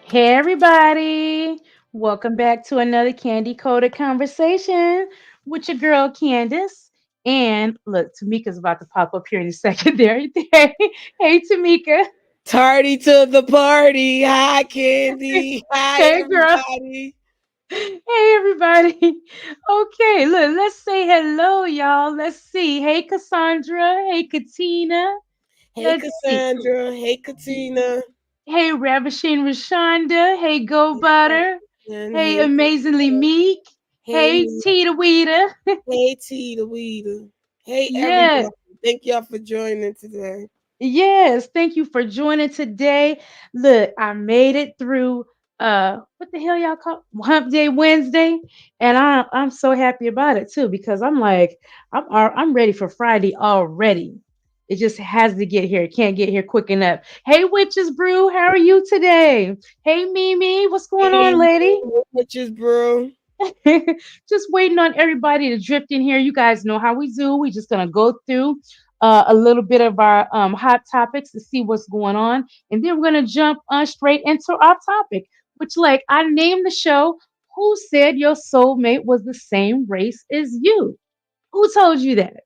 Hey, everybody. Welcome back to another Candy Coated Conversation with your girl, Candace. And look, Tamika's about to pop up here in a second there. Hey, Tamika. Tardy to the party. Hi, Candy. Hi, Hey, girl. everybody. Hey, everybody. Okay, look, let's say hello, y'all. Let's see. Hey, Cassandra. Hey, Katina. Hey, Let's see. Cassandra. Hey, Katina. Hey, Ravishing Rashonda. Hey, Go Butter. And Hey, hey, Amazingly Meek. hey, Hey, me. Tita Weeda. Hey, Tita Weeda. Hey, Yes, everybody. Thank y'all for joining today. yes. Thank you for joining today. Look, I made it through what the hell y'all call Hump Day Wednesday, and I'm so happy about it too because I'm like I'm ready for Friday already. It just has to get here. It can't get here quick enough. Hey, Witches Brew, how are you today? Hey, Mimi, what's going Hey, on, lady? witches, bro. Just waiting on everybody to drift in here. You guys know how we do. We're just gonna go through a little bit of our hot topics to see what's going on, and then we're gonna jump straight into our topic, which, like, I named the show. Who said your soulmate was the same race as you? Who told you that?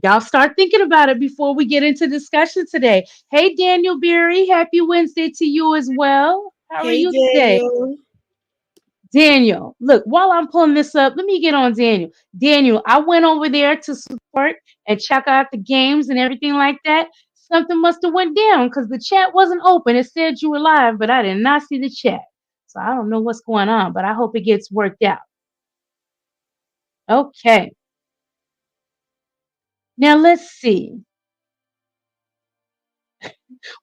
Y'all start thinking about it before we get into discussion today. Hey, Daniel Berry, happy Wednesday to you as well. How are Hey, you today? Daniel. Daniel, look, while I'm pulling this up, let me get on Daniel. Daniel, I went over there to support and check out the games and everything like that. Something must have went down because the chat wasn't open. It said you were live, but I did not see the chat. So I don't know what's going on, but I hope it gets worked out. Okay. Now let's see.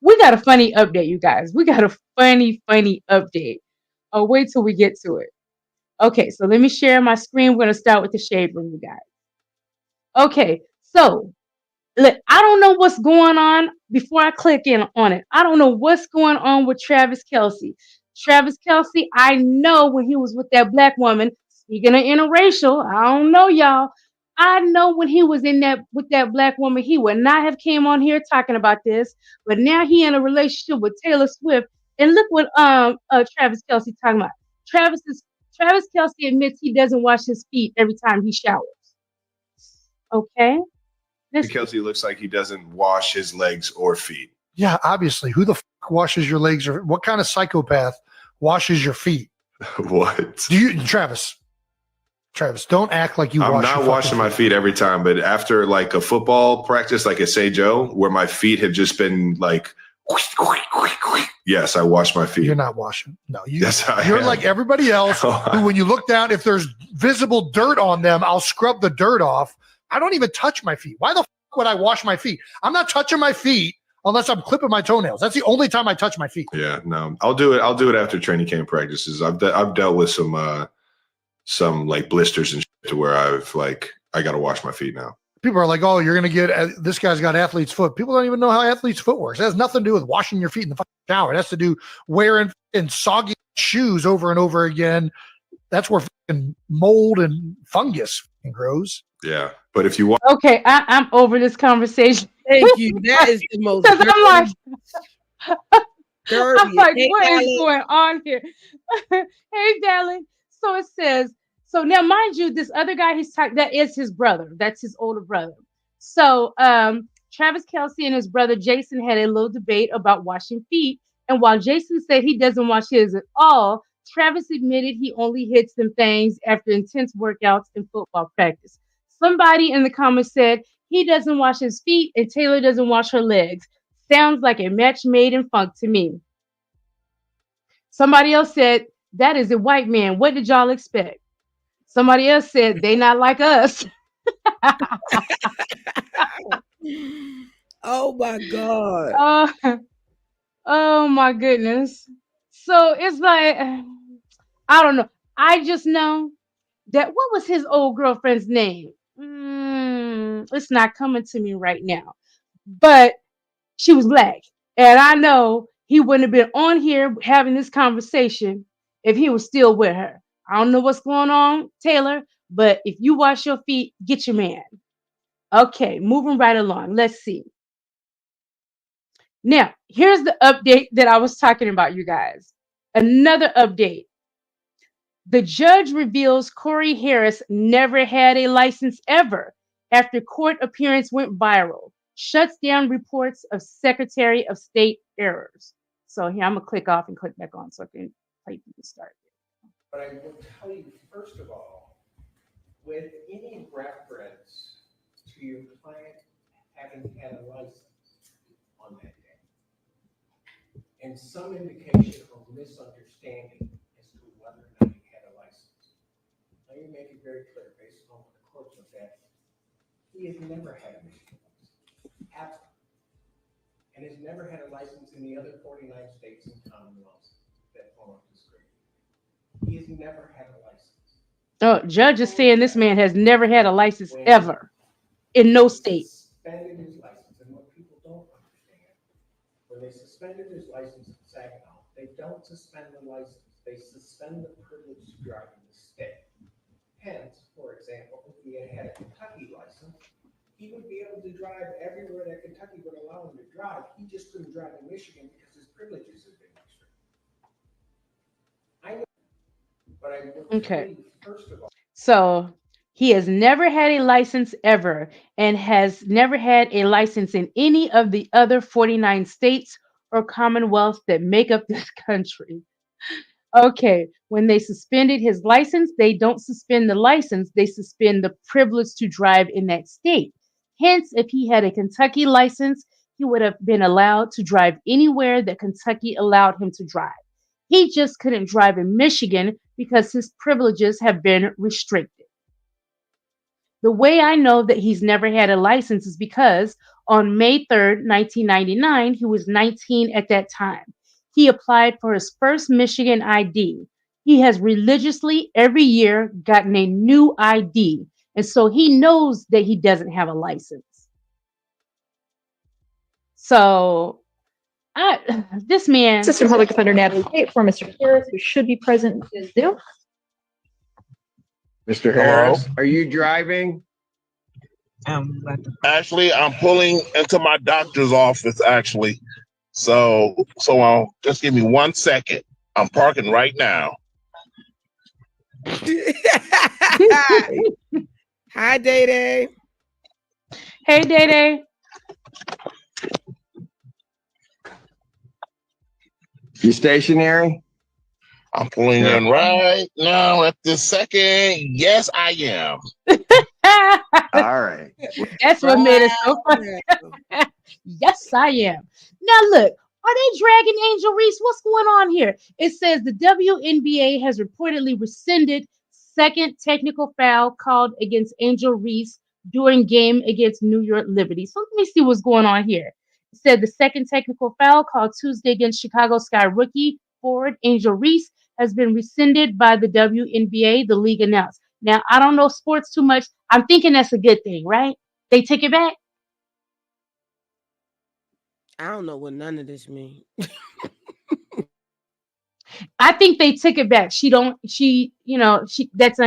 We got a funny update, you guys. We got a funny update. Oh, wait till we get to it. Okay, so let me share my screen. We're going to start with the shade room, you guys. Okay, so look, I don't know what's going on before I click in on it. I don't know what's going on with Travis Kelce. Travis Kelce, I know when he was with that black woman, speaking of interracial, I don't know y'all. I know when he was in that with that black woman, he would not have came on here talking about this. But now he in a relationship with Taylor Swift, and look what Travis Kelce talking about. Travis is Travis Kelce admits he doesn't wash his feet every time he showers. Okay, this Kelce looks like he doesn't wash his legs or feet. Yeah, obviously. Who the washes your legs or what kind of psychopath washes your feet? What? Do you, Travis? Travis, don't act like you I'm wash not your washing my feet every time, but after like a football practice, like at Say Joe, where my feet have just been like, yes, I wash my feet. You're not washing. No, Yes, you're like everybody else who, when you look down, if there's visible dirt on them, I'll scrub the dirt off. I don't even touch my feet. Why the would I wash my feet? I'm not touching my feet unless I'm clipping my toenails. That's the only time I touch my feet. Yeah, no, I'll do it. I'll do it after training camp practices. I've dealt with some like blisters and shit to where I got to wash my feet now. People are like, oh, you're going to get, this guy's got athlete's foot. People don't even know how athlete's foot works. It has nothing to do with washing your feet in the fucking shower. It has to do wearing soggy shoes over and over again. That's where mold and fungus grows. Yeah, but if you want, okay, I'm over this conversation. Thank you. That is the most Because I'm like, dirty. I'm like, Hey, what is Alex. going on here? Hey, darling. So it says, so now mind you, this other guy he's talking that is his brother. That's his older brother. So Travis Kelce and his brother Jason had a little debate about washing feet. And while Jason said he doesn't wash his at all, Travis admitted he only hits them things after intense workouts and football practice. Somebody in the comments said he doesn't wash his feet and Taylor doesn't wash her legs. Sounds like a match made in funk to me. Somebody else said, that is a white man. What did y'all expect? Somebody else said, they not like us. Oh my God. uh, oh my goodness. So it's like, I don't know. I just know that what was his old girlfriend's name? It's not coming to me right now. But she was black. And I know he wouldn't have been on here having this conversation if he was still with her. I don't know what's going on, Taylor, but if you wash your feet, get your man. Okay, moving right along. Let's see. Now, here's the update that I was talking about, you guys. Another update. The judge reveals Corey Harris never had a license ever after court appearance went viral. Shuts down reports of Secretary of State errors. So here I'm gonna click off and click back on so I can play from the start. But I will tell you, first of all, with any reference to your client having had a license on that day, and some indication or misunderstanding as to whether or not he had a license. Let me make it very clear, based on what the court looked at, he has never had a Michigan license, ever, and has never had a license in the other 49 states and commonwealths that form this grade. He has never had a license. Oh, judge is saying this man has never had a license ever in no state. Suspended his license, and what people don't understand, when they suspended his license in Saginaw, they don't suspend the license, they suspend the privilege to drive in the state. Hence, for example, if he had a Kentucky license, he would be able to drive everywhere that Kentucky would allow him to drive. He just couldn't drive in Michigan because his privileges have been restricted. I know, but I will tell you, first of all. So he has never had a license ever and has never had a license in any of the other 49 states or commonwealths that make up this country. Okay, when they suspended his license, they don't suspend the license, they suspend the privilege to drive in that state. Hence, if he had a Kentucky license, he would have been allowed to drive anywhere that Kentucky allowed him to drive. He just couldn't drive in Michigan because his privileges have been restricted. The way I know that he's never had a license is because on May 3rd, 1999, he was 19 at that time. He applied for his first Michigan ID. He has religiously every year gotten a new ID, and so he knows that he doesn't have a license. So, this man. Assistant Public Defender Natalie Tate for Mr. Harris, who should be present is due. Mr. Harris, are you driving? Actually, I'm pulling into my doctor's office, actually. So just give me 1 second. I'm parking right now. Hi, Day Day. Hey, Day Day. You stationary? I'm pulling in right now at this second. Yes, I am. All right. That's what made it so funny. Yes, I am. Now, look, are they dragging Angel Reese? What's going on here? It says the WNBA has reportedly rescinded second technical foul called against Angel Reese during game against New York Liberty. So let me see what's going on here. It said the second technical foul called Tuesday against Chicago Sky rookie forward Angel Reese has been rescinded by the WNBA, the league announced. Now, I don't know sports too much. I'm thinking that's a good thing, right? They took it back? I don't know what none of this means. I think they took it back. That's not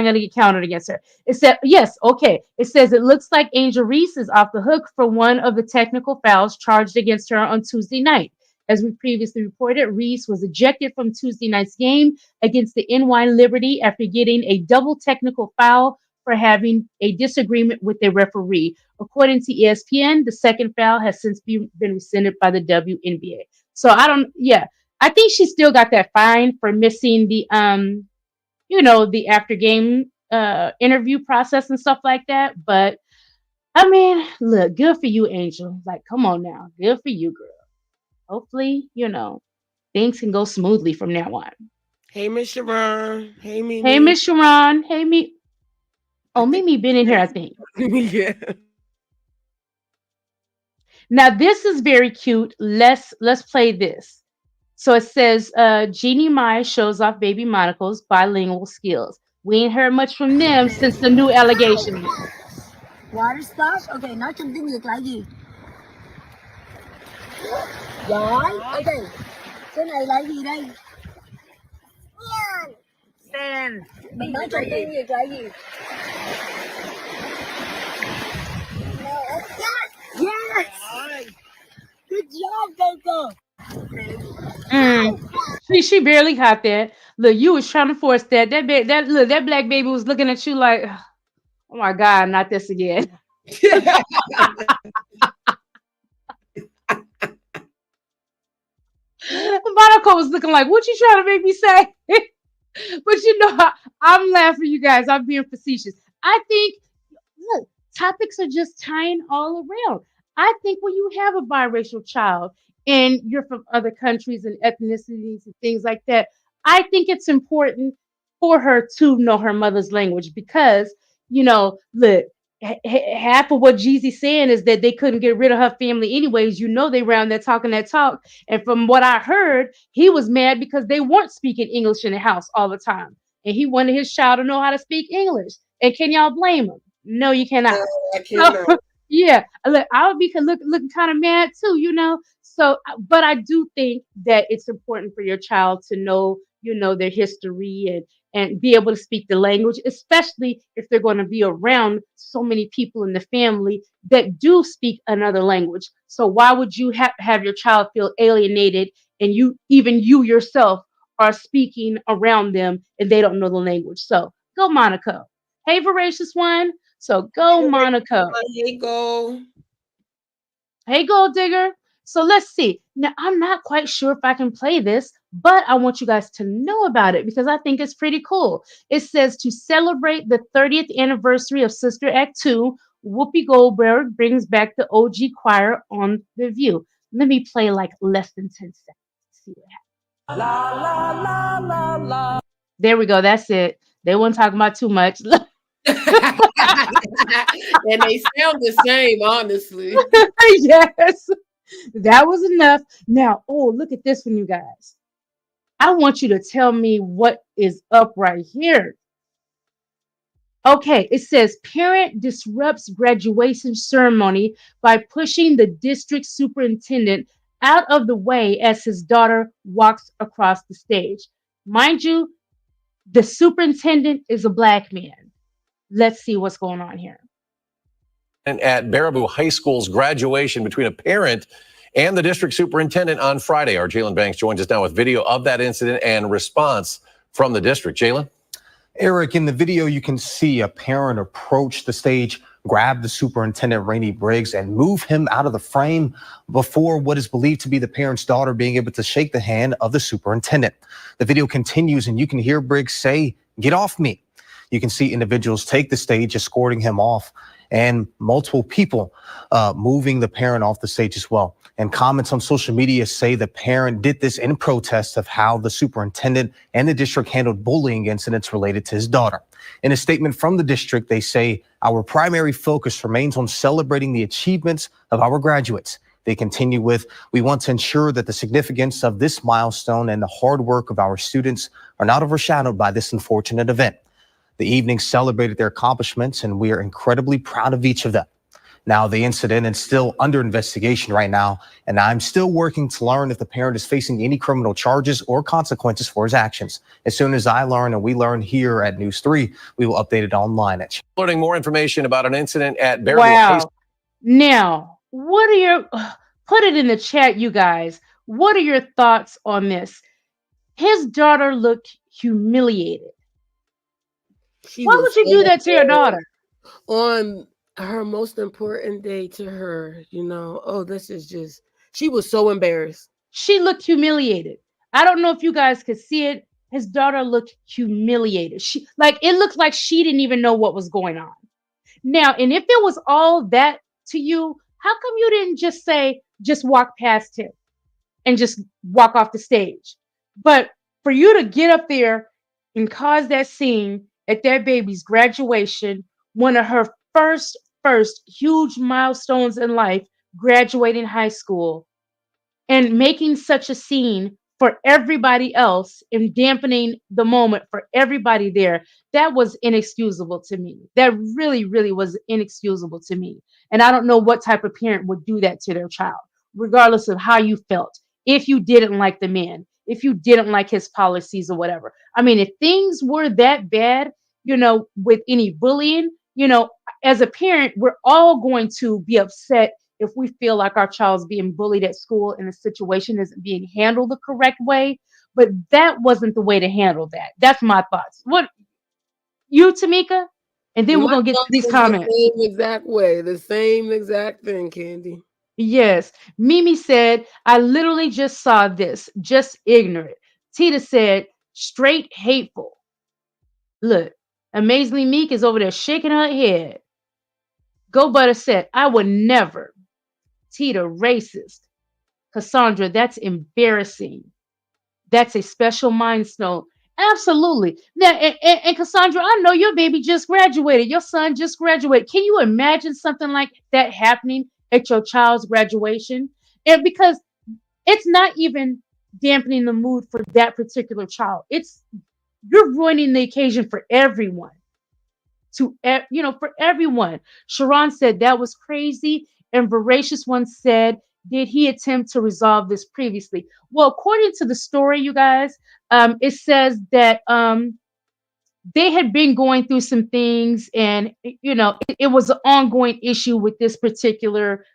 going to get counted against her. It said, yes, okay. It says it looks like Angel Reese is off the hook for one of the technical fouls charged against her on Tuesday night. As we previously reported, Reese was ejected from Tuesday night's game against the NY Liberty after getting a double technical foul for having a disagreement with a referee. According to ESPN, the second foul has since been rescinded by the WNBA. So I think she still got that fine for missing the the after game interview process and stuff like that. But I mean, look, good for you, Angel. Like, come on now. Good for you, girl. Hopefully, things can go smoothly from now on. Hey, Miss Sharon. Hey, Mimi. Hey, Miss Sharon. Hey, me. Oh, Mimi been in here, I think. Yeah. Now, this is very cute. Let's play this. So it says, Jeannie Mai shows off baby Monica's bilingual skills. We ain't heard much from them since the new allegation. Water splash? Okay, nói trong tiếng Việt là gì? Giỏi. Ok. Cái này là gì đây? Sand. Mình nói trong tiếng Việt là gì? Yes. Good job, Coco. She barely caught that. Look, you was trying to force that. That black baby was looking at you like, oh my God, not this again. Monaco was looking like, what you trying to make me say? But I'm laughing, you guys. I'm being facetious. I think, look, topics are just tying all around. I think when you have a biracial child and you're from other countries and ethnicities and things like that, I think it's important for her to know her mother's language because, look, half of what Jeezy's saying is that they couldn't get rid of her family anyways. They around there talking that talk. And from what I heard, he was mad because they weren't speaking English in the house all the time. And he wanted his child to know how to speak English. And can y'all blame him? No, you cannot. I So, cannot. yeah, look, I would be looking kind of mad too. So, but I do think that it's important for your child to know, their history and be able to speak the language, especially if they're going to be around so many people in the family that do speak another language. So why would you have your child feel alienated and you yourself are speaking around them and they don't know the language? So go Monaco. Hey, voracious one. So go Monaco. Hey, go. Hey, Gold Digger. So let's see. Now, I'm not quite sure if I can play this, but I want you guys to know about it because I think it's pretty cool. It says to celebrate the 30th anniversary of Sister Act 2, Whoopi Goldberg brings back the OG choir on The View. Let me play like less than 10 seconds. See what happens. La, la, la, la, la. There we go. That's it. They weren't talking about too much. And they sound the same, honestly. Yes. That was enough. Now, look at this one, you guys. I want you to tell me what is up right here. Okay, it says parent disrupts graduation ceremony by pushing the district superintendent out of the way as his daughter walks across the stage. Mind you, the superintendent is a black man. Let's see what's going on here. At Baraboo High School's graduation between a parent and the district superintendent on Friday. Our Jalen Banks joins us now with video of that incident and response from the district. Jalen? Eric, in the video, you can see a parent approach the stage, grab the superintendent, Rainey Briggs, and move him out of the frame before what is believed to be the parent's daughter being able to shake the hand of the superintendent. The video continues, and you can hear Briggs say, "Get off me." You can see individuals take the stage, escorting him off, and multiple people moving the parent off the stage as well. And comments on social media say the parent did this in protest of how the superintendent and the district handled bullying incidents related to his daughter. In a statement from the district, they say, "Our primary focus remains on celebrating the achievements of our graduates." They continue with, "We want to ensure that the significance of this milestone and the hard work of our students are not overshadowed by this unfortunate event. The evening celebrated their accomplishments, and we are incredibly proud of each of them. Now, the incident is still under investigation right now, and I'm still working to learn if the parent is facing any criminal charges or consequences for his actions. As soon as I learn and we learn here at News 3, we will update it online." Learning more information about an incident at Baraboo High School. Now, put it in the chat, you guys. What are your thoughts on this? His daughter looked humiliated. Why would you do that to your daughter? On her most important day to her, this is just, she was so embarrassed. She looked humiliated. I don't know if you guys could see it. His daughter looked humiliated. It looked like she didn't even know what was going on. Now, and if it was all that to you, how come you didn't just walk past him and just walk off the stage? But for you to get up there and cause that scene at that baby's graduation, one of her first huge milestones in life, graduating high school, and making such a scene for everybody else and dampening the moment for everybody there, that was inexcusable to me. That really, really was inexcusable to me. And I don't know what type of parent would do that to their child, regardless of how you felt. If you didn't like the man, if you didn't like his policies or whatever. I mean, if things were that bad, with any bullying, as a parent, we're all going to be upset if we feel like our child's being bullied at school and the situation isn't being handled the correct way. but that wasn't the way to handle that. That's my thoughts. What you, Tamika? And then we're My gonna get to thoughts these is the comments. same exact way, the same exact thing, Candy. Yes. Mimi said, I literally just saw this, just ignorant. Tita said, straight hateful. Look, Amazingly Meek is over there shaking her head. Go Butter said, I would never. Tita, racist. Cassandra, that's embarrassing. That's a special milestone. Absolutely. Now, and Cassandra, I know your baby just graduated. Your son just graduated. Can you imagine something like that happening at your child's graduation? And because it's not even dampening the mood for that particular child. It's you're ruining the occasion for everyone. For everyone. Sharon said that was crazy, and Voracious One said, did he attempt to resolve this previously? Well, according to the story, you guys, it says that they had been going through some things, and it was an ongoing issue with this particular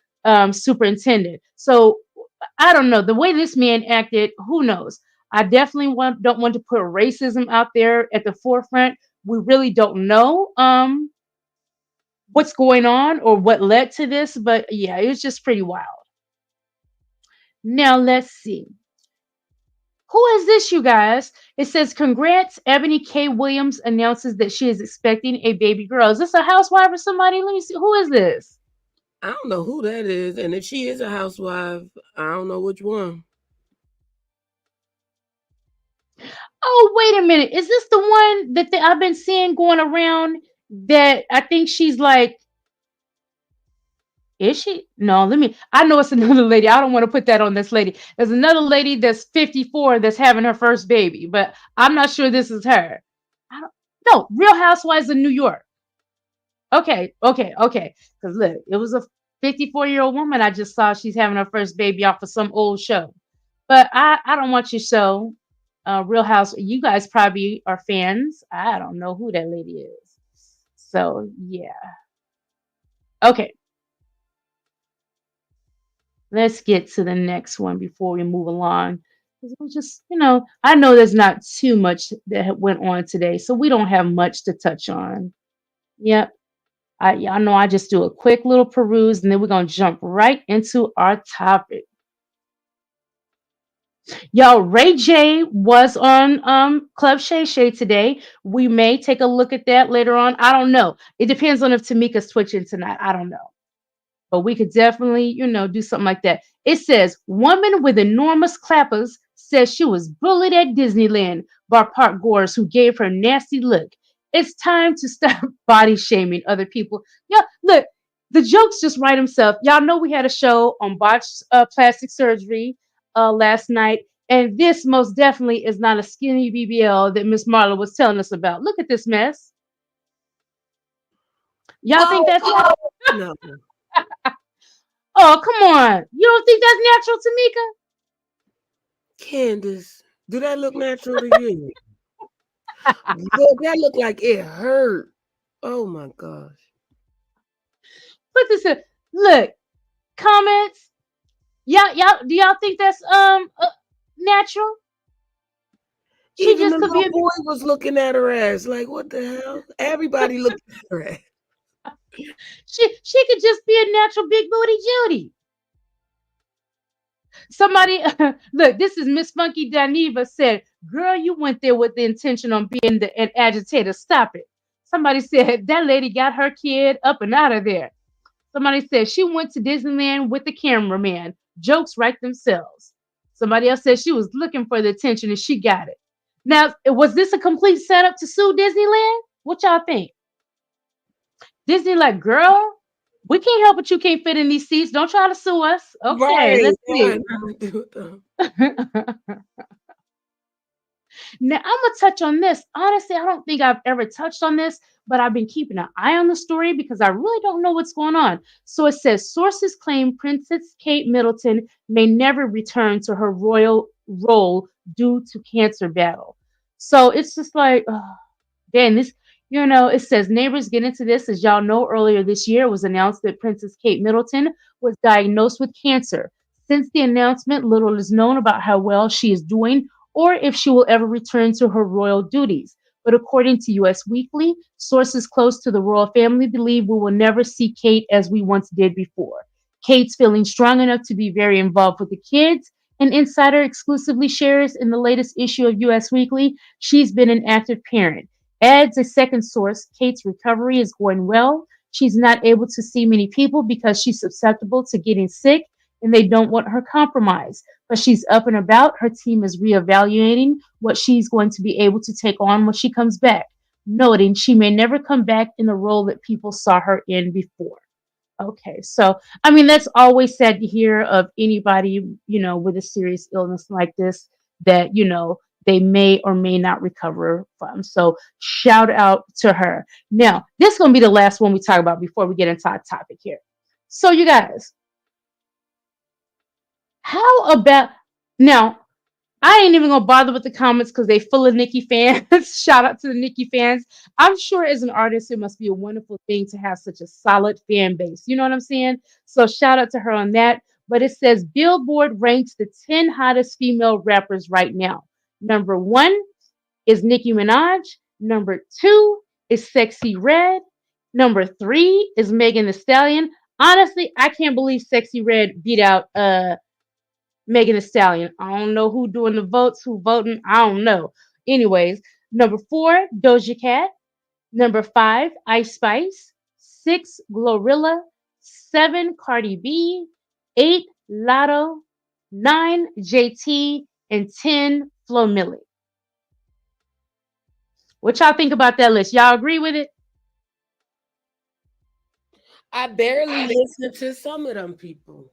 superintendent. So I don't know the way this man acted. Who knows? I definitely don't want to put racism out there at the forefront. We really don't know what's going on or what led to this, but yeah, it was just pretty wild. Now let's see. Who is this, you guys? It says, congrats, Ebony K. Williams announces that she is expecting a baby girl. Is this a housewife or somebody? Let me see. Who is this? I don't know who that is, and if she is a housewife, I don't know which one. Oh, wait a minute. Is this the one that I've been seeing going around that I think she's like, is she? No, I know it's another lady. I don't want to put that on this lady. There's another lady that's 54 that's having her first baby, but I'm not sure this is her. No, Real Housewives of New York. Okay. Because look, it was a 54-year-old woman I just saw. She's having her first baby off of some old show. But I don't want your show. Real House. You guys probably are fans. I don't know who that lady is. So yeah. Okay. Let's get to the next one before we move along. It was just, I know there's not too much that went on today, so we don't have much to touch on. Yep. Y'all know I just do a quick little peruse, and then we're gonna jump right into our topic. Y'all, Ray J was on Club Shay Shay today. We may take a look at that later on. I don't know. It depends on if Tamika's twitching tonight. I don't know. But we could definitely, do something like that. It says, woman with enormous clappers says she was bullied at Disneyland by park goers who gave her nasty look. It's time to stop body shaming other people. Yeah, look, the jokes just write himself. Y'all know we had a show on botched plastic surgery last night. And this most definitely is not a skinny BBL that Miss Marla was telling us about. Look at this mess. Y'all think that's no? Oh, come on. You don't think that's natural, Tamika? Candace, do that look natural to you? Look, that looked like it hurt. Oh my gosh. Put this in. Look, comments. Y'all, do y'all think that's natural? She even just the little boy was looking at her ass like, what the hell? Everybody looked at her ass. She could just be a natural big booty Judy. Somebody, look, this is Miss Funky Daniva said, girl, you went there with the intention on being an agitator. Stop it. Somebody said that lady got her kid up and out of there. Somebody said she went to Disneyland with the cameraman. Jokes write themselves. Somebody else said she was looking for the attention and she got it. Now, was this a complete setup to sue Disneyland? What y'all think? Disney like, girl, we can't help it. You can't fit in these seats. Don't try to sue us. Okay, let's see. Now, I'm going to touch on this. Honestly, I don't think I've ever touched on this, but I've been keeping an eye on the story because I really don't know what's going on. So it says, sources claim Princess Kate Middleton may never return to her royal role due to cancer battle. So it's just like, damn, this... it says neighbors get into this. As y'all know, earlier this year, it was announced that Princess Kate Middleton was diagnosed with cancer. Since the announcement, little is known about how well she is doing or if she will ever return to her royal duties. But according to US Weekly, sources close to the royal family believe we will never see Kate as we once did before. Kate's feeling strong enough to be very involved with the kids. An insider exclusively shares in the latest issue of US Weekly, she's been an active parent. Adds a second source, Kate's recovery is going well. She's not able to see many people because she's susceptible to getting sick and they don't want her compromised. But she's up and about. Her team is reevaluating what she's going to be able to take on when she comes back, noting she may never come back in the role that people saw her in before. Okay, so I mean, that's always sad to hear of anybody, with a serious illness like this that, they may or may not recover from. So shout out to her. Now, this is going to be the last one we talk about before we get into our topic here. So, you guys, how about now? I ain't even gonna bother with the comments because they full of Nicki fans. Shout out to the Nicki fans. I'm sure as an artist, it must be a wonderful thing to have such a solid fan base. You know what I'm saying? So shout out to her on that. But it says Billboard ranks the 10 hottest female rappers right now. Number 1 is Nicki Minaj. Number 2 is Sexy Red. Number 3 is Megan Thee Stallion. Honestly, I can't believe Sexy Red beat out Megan Thee Stallion. I don't know who doing the votes, who voting. I don't know. Anyways, number 4, Doja Cat. Number 5, Ice Spice. 6, Glorilla. 7, Cardi B. 8, Lotto. 9, JT. And 10, Flo Milli. What y'all think about that list? Y'all agree with it? I barely listen to some of them people.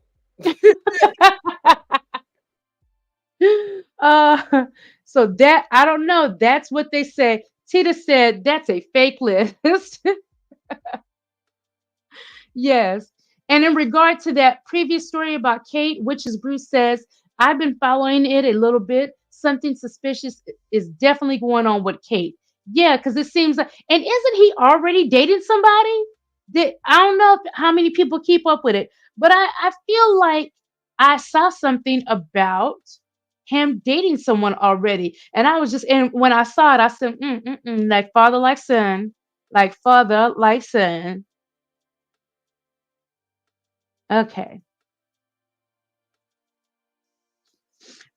So that I don't know. That's what they say. Tita said that's a fake list. Yes. And in regard to that previous story about Kate, which is Bruce says, I've been following it a little bit. Something suspicious is definitely going on with Kate. Yeah, because it seems like, and isn't he already dating somebody? That I don't know how many people keep up with it, but I feel like I saw something about him dating someone already. And I was just, and when I saw it, I said, like father, like son, like father, like son. Okay.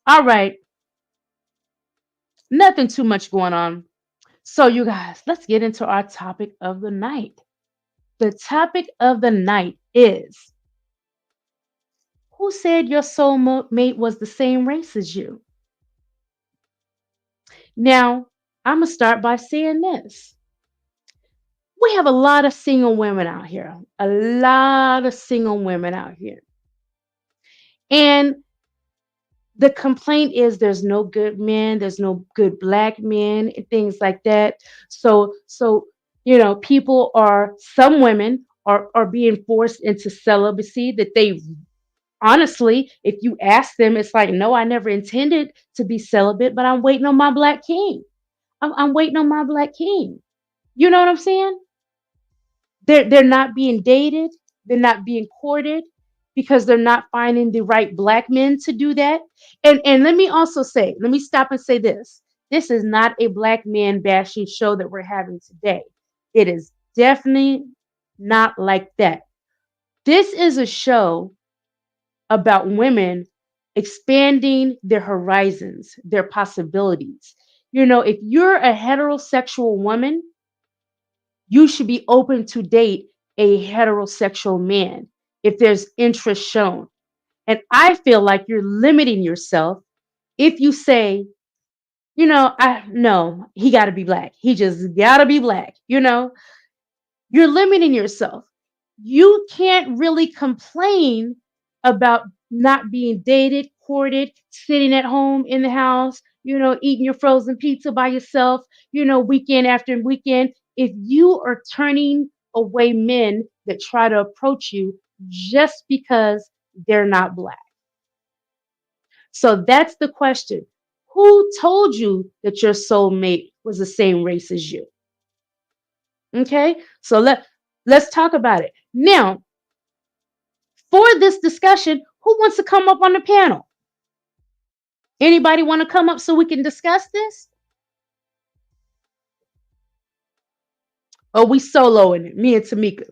All right. Nothing too much going on. So, you guys, let's get into our topic of the night. The topic of the night is who said your soulmate was the same race as you? Now, I'm going to start by saying this. We have a lot of single women out here, a lot of single women out here. And the complaint is there's no good men, there's no good black men, and things like that. So, people some women are being forced into celibacy that they honestly, if you ask them, it's like, no, I never intended to be celibate, but I'm waiting on my black king. I'm waiting on my black king. You know what I'm saying? They're not being dated, they're not being courted because they're not finding the right black men to do that. And let me also say, let me stop and say this. This is not a black man bashing show that we're having today. It is definitely not like that. This is a show about women expanding their horizons, their possibilities. If you're a heterosexual woman, you should be open to date a heterosexual man if there's interest shown. And I feel like you're limiting yourself if you say, no, he got to be black. He just got to be black. You're limiting yourself. You can't really complain about not being dated, courted, sitting at home in the house, eating your frozen pizza by yourself, weekend after weekend. If you are turning away men that try to approach you just because they're not black. So that's the question. Who told you that your soulmate was the same race as you? Okay, so let's talk about it. Now, for this discussion, who wants to come up on the panel? Anybody want to come up so we can discuss this? Or we soloing it, me and Tamika?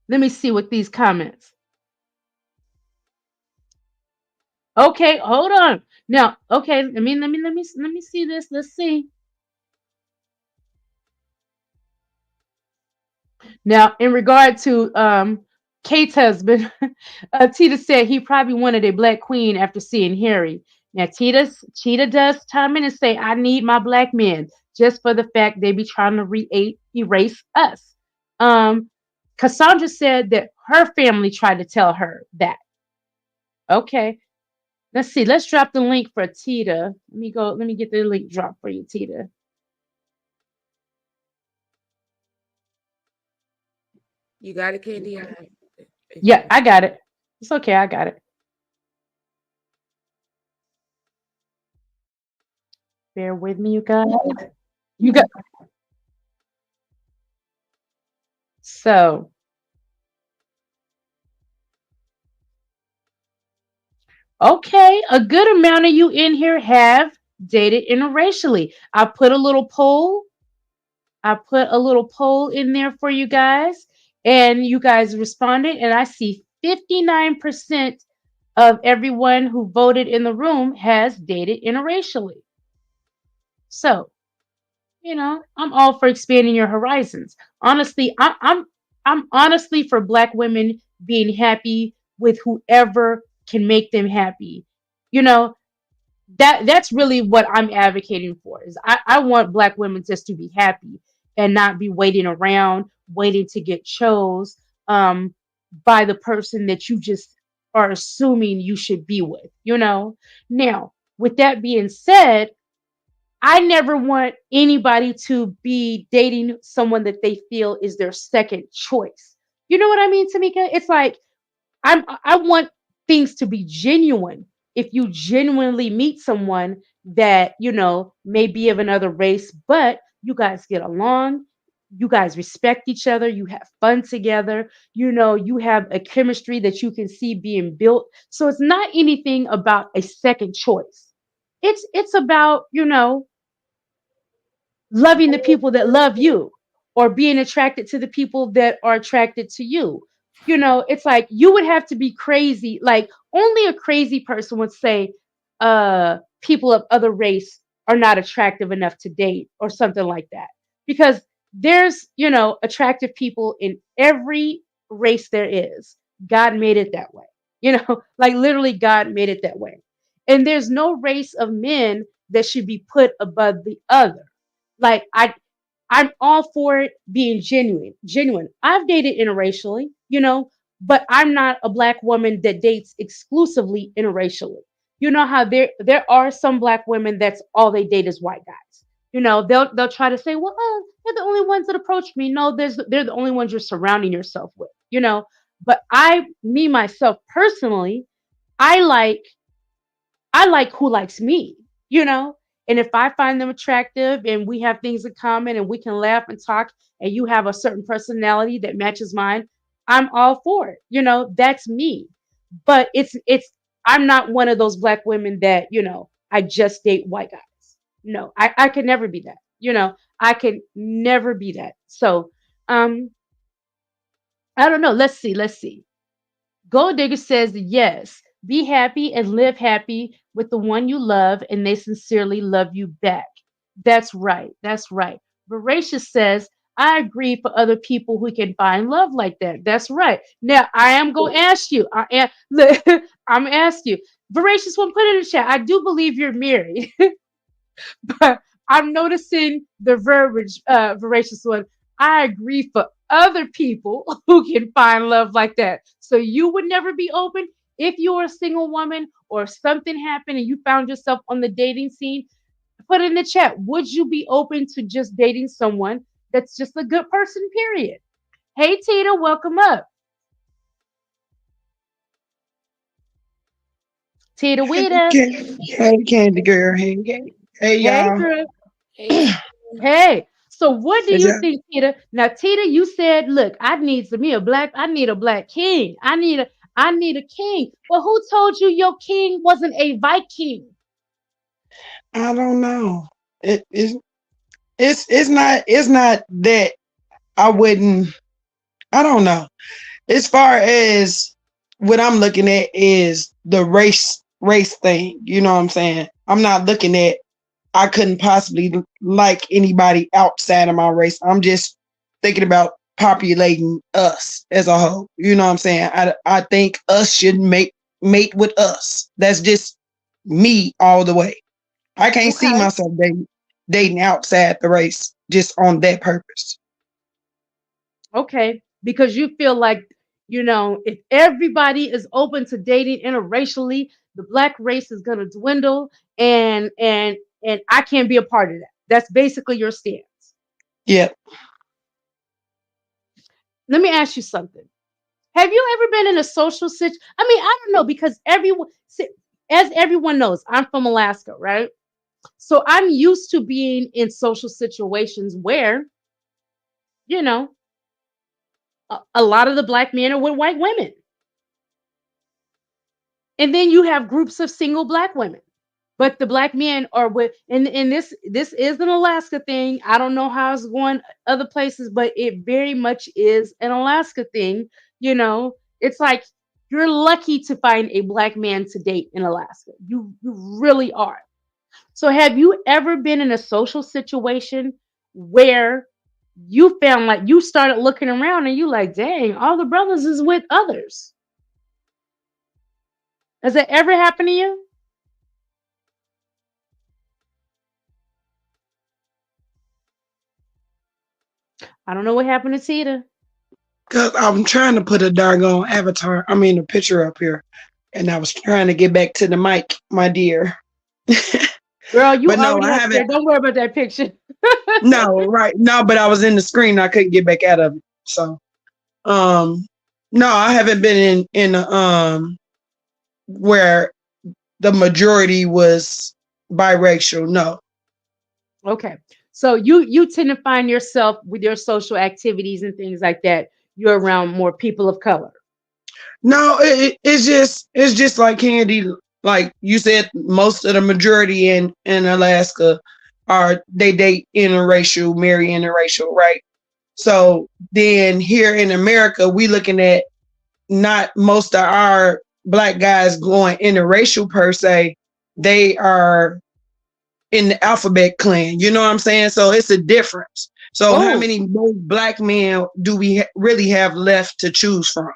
Let me see what these comments. Okay, hold on. Now, okay, let me see this. Let's see. Now, in regard to Kate's husband, Tita said he probably wanted a black queen after seeing Harry. Now, Tita does chime in and say, I need my black men just for the fact they be trying to erase us. Cassandra said that her family tried to tell her that. Okay. Let's see. Let's drop the link for Tita. Let me get the link drop for you, Tita. You got it, Candy? Yeah, I got it. It's okay. I got it. Bear with me, you guys. You got so. Okay, a good amount of you in here have dated interracially. I put a little poll. I put a little poll in there for you guys, and you guys responded, and I see 59% of everyone who voted in the room has dated interracially. So, I'm all for expanding your horizons. Honestly, I'm honestly for Black women being happy with whoever can make them happy. You know, that's really what I'm advocating for. Is I want Black women just to be happy and not be waiting around, waiting to get chose by the person that you just are assuming you should be with. Now, with that being said, I never want anybody to be dating someone that they feel is their second choice. You know what I mean, Tamika? It's like I want things to be genuine. If you genuinely meet someone that, may be of another race, but you guys get along, you guys respect each other, you have fun together, you have a chemistry that you can see being built. So it's not anything about a second choice. It's about, loving the people that love you or being attracted to the people that are attracted to you. It's like you would have to be crazy. Like only a crazy person would say people of other race are not attractive enough to date or something like that. Because there's, attractive people in every race there is. God made it that way. Like literally God made it that way. And there's no race of men that should be put above the other. Like I'm all for it being genuine. Genuine. I've dated interracially, but I'm not a Black woman that dates exclusively interracially. You know how there are some Black women that's all they date is white guys. They'll try to say, well, they're the only ones that approach me. No, they're the only ones you're surrounding yourself with. But me myself personally, I like who likes me, And if I find them attractive and we have things in common and we can laugh and talk and you have a certain personality that matches mine, I'm all for it. That's me. But I'm not one of those Black women that, I just date white guys. No, I could never be that. I could never be that. So I don't know. Let's see. Gold Digger says yes. Be happy and live happy with the one you love, and they sincerely love you back. That's right. That's right. Voracious says, I agree for other people who can find love like that. That's right. Now, I am going to ask you. Look, I'm going to ask you. Voracious one, put it in the chat. I do believe you're married, but I'm noticing the verbiage, Voracious one. I agree for other people who can find love like that. So you would never be open if you were a single woman or something happened and you found yourself on the dating scene. Put in the chat. Would you be open to just dating someone that's just a good person, period? Hey, Tita, welcome up. Tita Wita. Hey, Candy Girl. Hey, y'all. Girl. Hey. So what do you think, Tita? Now, Tita, you said, look, I need a black king. I I need a king. Well, who told you your king wasn't a Viking? I don't know. It's not that I wouldn't. I don't know. As far as what I'm looking at is the race thing. You know what I'm saying? I'm not looking at I couldn't possibly like anybody outside of my race. I'm just thinking about populating us as a whole. You know what I'm saying? I think us should mate with us. That's just me all the way. I can't see Okay. myself dating outside the race just on that purpose. Okay. Because you feel like, if everybody is open to dating interracially, the black race is gonna dwindle and I can't be a part of that. That's basically your stance. Yeah. Let me ask you something. Have you ever been in a social situation? I mean, I don't know because as everyone knows, I'm from Alaska, right? So I'm used to being in social situations where, you know, a lot of the black men are with white women. And then you have groups of single black women. But the black men are with and this is an Alaska thing. I don't know how it's going other places, but it very much is an Alaska thing. It's like you're lucky to find a black man to date in Alaska. You really are. So have you ever been in a social situation where you found like you started looking around and you like, dang, all the brothers is with others? Has that ever happened to you? I don't know what happened to Tita. Cause I'm trying to put a doggone avatar, I mean a picture up here. And I was trying to get back to the mic, my dear. Girl, you But no, already I up haven't. there. Don't worry about that picture. No, right. No, but I was in the screen. I couldn't get back out of it. So, um, no, I haven't been in where the majority was biracial. No, Okay. So you tend to find yourself with your social activities and things like that. You're around more people of color. no, it's just like Candy. Like you said, most of the majority in Alaska are they date interracial, marry interracial, right? So then here in America, we looking at not most of our black guys going interracial per se. They are in the alphabet clan. You know what I'm saying? So it's a difference. So how Oh, many more black men do we really have left to choose from?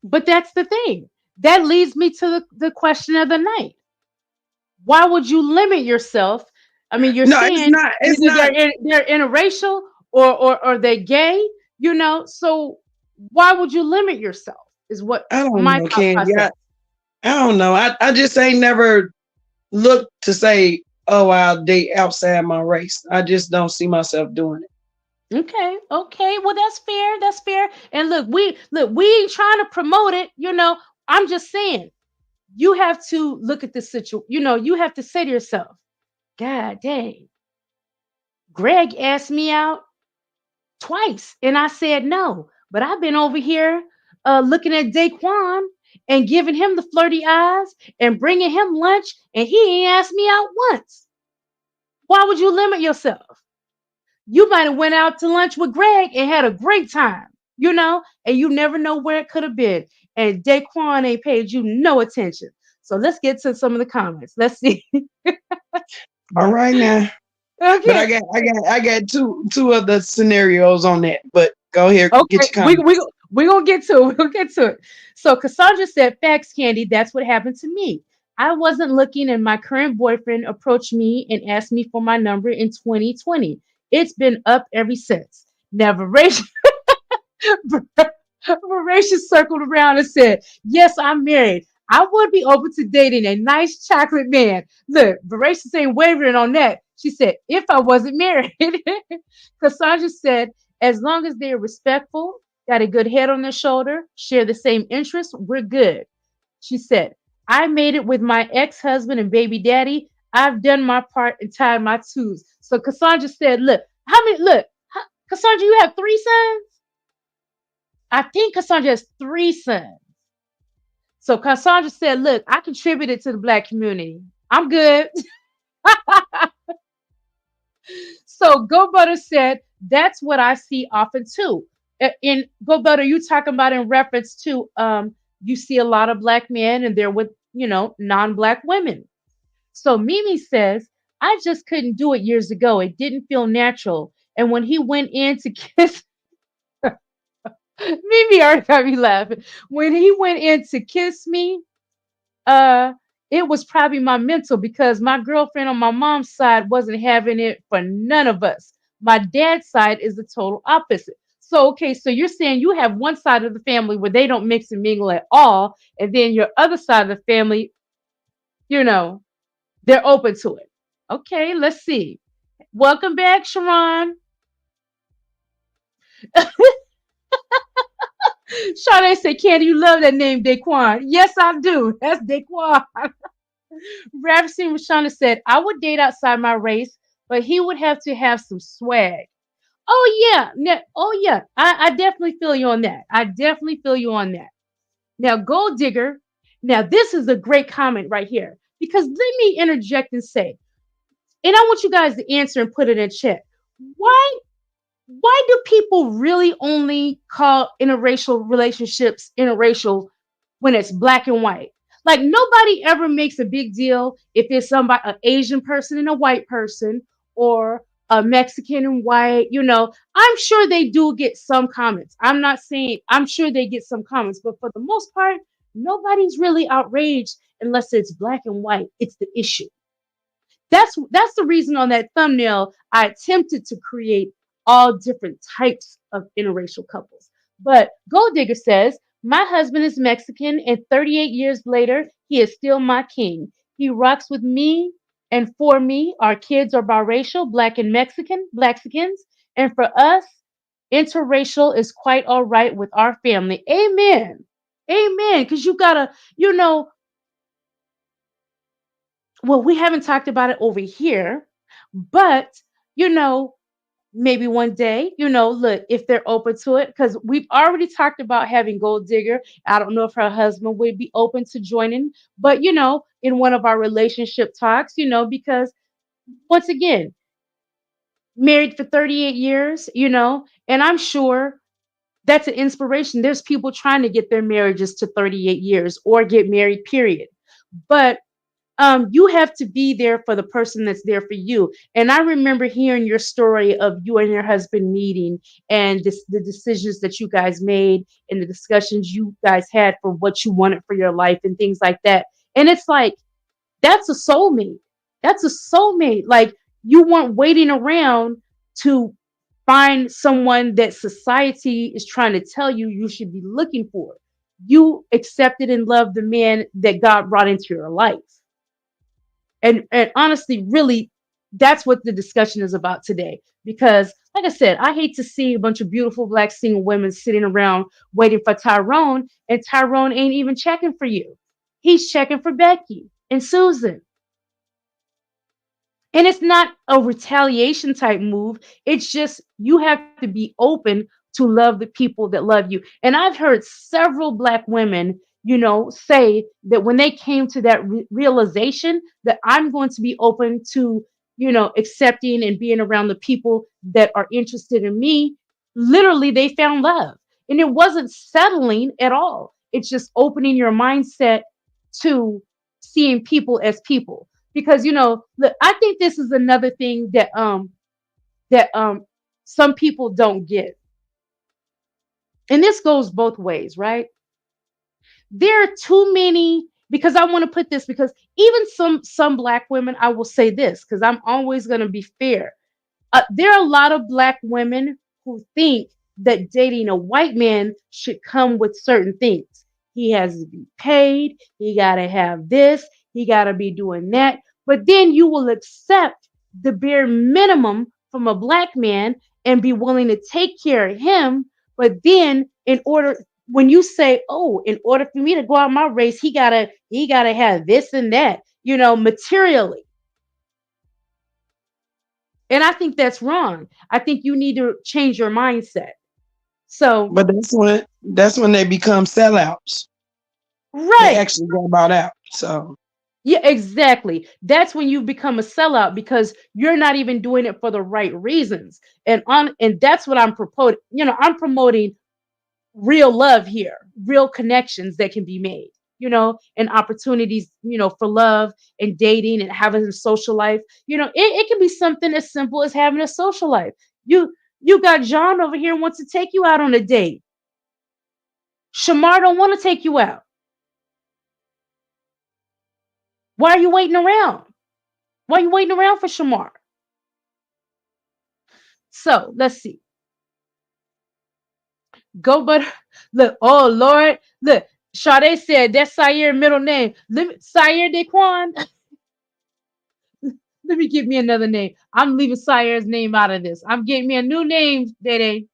but that's the thing. That leads me to the question of the night. Why would you limit yourself? I mean, you're No, it's saying not. It's either not. they're interracial or they're gay, so why would you limit yourself? Is what I don't my know, thought Candy. process. I don't know. I just ain't never looked to say, oh, I'll date outside my race. I just don't see myself doing it. Okay, okay. Well, that's fair. That's fair. And look, we ain't trying to promote it. I'm just saying you have to look at this situation. You have to say to yourself, God dang, Greg asked me out twice, and I said no. But I've been over here looking at Daquan and giving him the flirty eyes and bringing him lunch, and he ain't asked me out once. Why would you limit yourself? You might have went out to lunch with Greg and had a great time, and you never know where it could have been. And Daquan ain't paid you no attention. So let's get to some of the comments. Let's see. All right now. But Okay. I got two other scenarios on that. But go ahead, get Okay. your We comments. we gonna get to it. We're gonna get to it. So Cassandra said, "Facts, Candy. That's what happened to me. I wasn't looking, and my current boyfriend approached me and asked me for my number in 2020. It's been up ever since. Never raised." Voracious circled around and said, "Yes, I'm married. I would be open to dating a nice chocolate man." Look, Voracious ain't wavering on that. She said, "If I wasn't married." Cassandra said, "As long as they're respectful, got a good head on their shoulder, share the same interests, we're good." She said, "I made it with my ex-husband and baby daddy. I've done my part and tied my twos." So Cassandra said, "Look, Cassandra, you have three sons?" I think Cassandra has 3 sons. So Cassandra said, look, I contributed to the black community. I'm good. So Go Butter said, that's what I see often too. In Go Butter, you talking about in reference to you see a lot of black men and they're with, non-black women. So Mimi says, I just couldn't do it years ago. It didn't feel natural. And when he went in to kiss Mimi already got me laughing. When he went in to kiss me, uh, it was probably my mental because my girlfriend on my mom's side wasn't having it for none of us. My dad's side is the total opposite. So, okay, so you're saying you have one side of the family where they don't mix and mingle at all, and then your other side of the family, you know, they're open to it. Okay, let's see. Welcome back, Sharon. Sade said, Candy, you love that name, Daquan. Yes, I do. That's Daquan. Ravishing Rashana said, I would date outside my race, but he would have to have some swag. Oh, yeah. Oh, yeah. I definitely feel you on that. I definitely feel you on that. Now, Gold Digger. Now, this is a great comment right here because let me interject and say, and I want you guys to answer and put it in chat. Why do people really only call interracial relationships interracial when it's black and white? Like nobody ever makes a big deal if it's somebody, an Asian person and a white person, or a Mexican and white. I'm sure they do get some comments. I'm not saying I'm sure they get some comments, but for the most part, nobody's really outraged unless it's black and white. It's the issue. That's the reason on that thumbnail I attempted to create all different types of interracial couples. But Gold Digger says, my husband is Mexican and 38 years later, he is still my king. He rocks with me and for me, our kids are biracial, black and Mexicans. And for us, interracial is quite all right with our family. Amen. Amen. Because you gotta, well, we haven't talked about it over here, but you know, maybe one day, look, if they're open to it, because we've already talked about having Gold Digger. I don't know if her husband would be open to joining, but in one of our relationship talks, because once again, married for 38 years, and I'm sure that's an inspiration. There's people trying to get their marriages to 38 years or get married, period. But you have to be there for the person that's there for you. And I remember hearing your story of you and your husband meeting and the decisions that you guys made and the discussions you guys had for what you wanted for your life and things like that. And it's like, that's a soulmate. That's a soulmate. Like you weren't waiting around to find someone that society is trying to tell you should be looking for. You accepted and loved the man that God brought into your life. And honestly, really, that's what the discussion is about today. Because, like I said, I hate to see a bunch of beautiful black single women sitting around waiting for Tyrone, and Tyrone ain't even checking for you. He's checking for Becky and Susan. And it's not a retaliation type move. It's just you have to be open to love the people that love you. And I've heard several black women, say that when they came to that realization that I'm going to be open to, accepting and being around the people that are interested in me, literally they found love. And it wasn't settling at all. It's just opening your mindset to seeing people as people because look, I think this is another thing that some people don't get, and this goes both ways, right? There are too many, because I want to put this, because even some black women, I will say this because I'm always going to be fair. There are a lot of black women who think that dating a white man should come with certain things. He has to be paid. He got to have this. He got to be doing that. But then you will accept the bare minimum from a black man and be willing to take care of him. But then when you say, oh, in order for me to go out my race, he gotta have this and that, materially. And I think that's wrong. I think you need to change your mindset. So, But that's when they become sellouts. They right. actually get bought out. So Yeah, exactly. That's when you become a sellout because you're not even doing it for the right reasons. And that's what I'm promoting. I'm promoting real love here, real connections that can be made, and opportunities, for love and dating and having a social life. It can be something as simple as having a social life. You got John over here wants to take you out on a date. Shamar don't want to take you out. Why are you waiting around? Why are you waiting around for Shamar? So let's see. Go, but look. Oh Lord, look. Sade said that's Sire middle name. Sire Daquan. Let me give me another name. I'm leaving Sire's name out of this. I'm getting me a new name, Dede.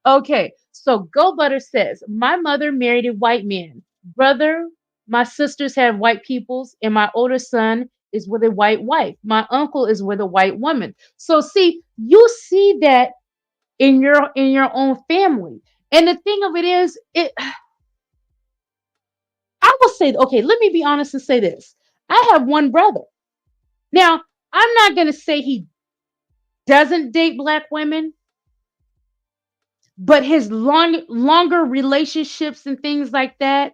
Okay, so Go Butter says, my mother married a white man. Brother, my sisters have white peoples, and my older son is with a white wife. My uncle is with a white woman. So see, you see that in your own family. And the thing of it is, I will say, okay, let me be honest and say this. I have one brother. Now, I'm not gonna say he doesn't date black women, but his longer relationships and things like that